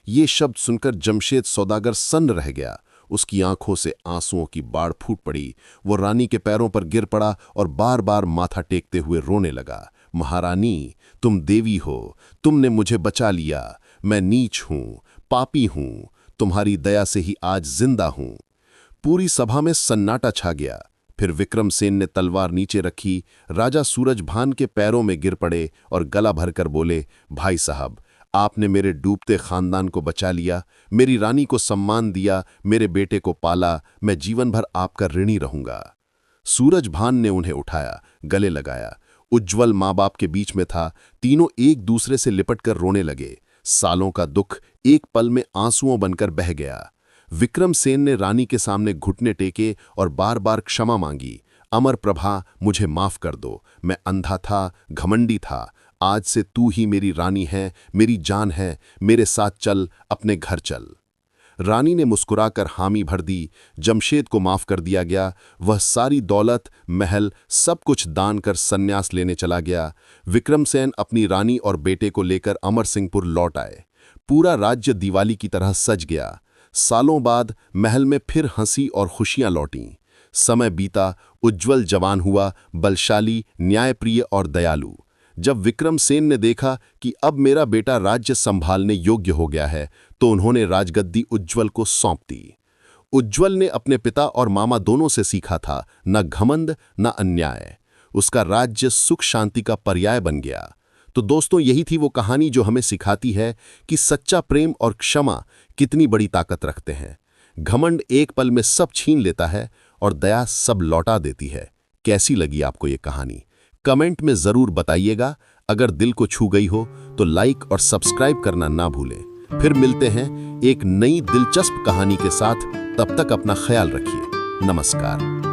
Speaker 3: ये शब्द सुनकर जमशेद सौदागर सन्न रह गया। उसकी आंखों से आंसुओं की बाढ़ फूट पड़ी। वो रानी के पैरों पर गिर पड़ा और बार बार माथा टेकते हुए रोने लगा। महारानी, तुम देवी हो, तुमने मुझे बचा लिया। मैं नीच हूं, पापी हूं, तुम्हारी दया से ही आज जिंदा हूं। पूरी सभा में सन्नाटा छा गया। फिर विक्रमसेन ने तलवार नीचे रखी। राजा सूरजभान के पैरों में गिर पड़े और गला भरकर बोले, भाई साहब, आपने मेरे डूबते खानदान को बचा लिया, मेरी रानी को सम्मान दिया, मेरे बेटे को पाला। मैं जीवन भर आपका ऋणी रहूंगा। सूरजभान ने उन्हें उठाया, गले लगाया। उज्जवल माँ बाप के बीच में था। तीनों एक दूसरे से लिपटकर रोने लगे। सालों का दुख एक पल में आंसुओं बनकर बह गया। विक्रमसेन ने रानी के सामने घुटने टेके और बार बार क्षमा मांगी। अमरप्रभा, मुझे माफ कर दो। मैं अंधा था, घमंडी था। आज से तू ही मेरी रानी है, मेरी जान है। मेरे साथ चल, अपने घर चल। रानी ने मुस्कुराकर हामी भर दी। जमशेद को माफ कर दिया गया। वह सारी दौलत, महल, सब कुछ दान कर संन्यास लेने चला गया। विक्रमसेन अपनी रानी और बेटे को लेकर अमरसिंहपुर लौट आए। पूरा राज्य दिवाली की तरह सज गया। सालों बाद महल में फिर हंसी और खुशियां लौटीं। समय बीता, उज्जवल जवान हुआ, बलशाली, न्यायप्रिय और दयालु। जब विक्रमसेन ने देखा कि अब मेरा बेटा राज्य संभालने योग्य हो गया है, तो उन्होंने राजगद्दी उज्जवल को सौंप दी। उज्जवल ने अपने पिता और मामा दोनों से सीखा था, न घमंड न अन्याय। उसका राज्य सुख शांति का पर्याय बन गया। तो दोस्तों, यही थी वो कहानी जो हमें सिखाती है कि सच्चा प्रेम और क्षमा कितनी बड़ी ताकत रखते हैं। घमंड एक पल में सब छीन लेता है और दया सब लौटा देती है। कैसी लगी आपको ये कहानी? कमेंट में जरूर बताइएगा। अगर दिल को छू गई हो तो लाइक और सब्सक्राइब करना ना भूलें। फिर मिलते हैं एक नई दिलचस्प कहानी के साथ। तब तक अपना ख्याल रखिए। नमस्कार।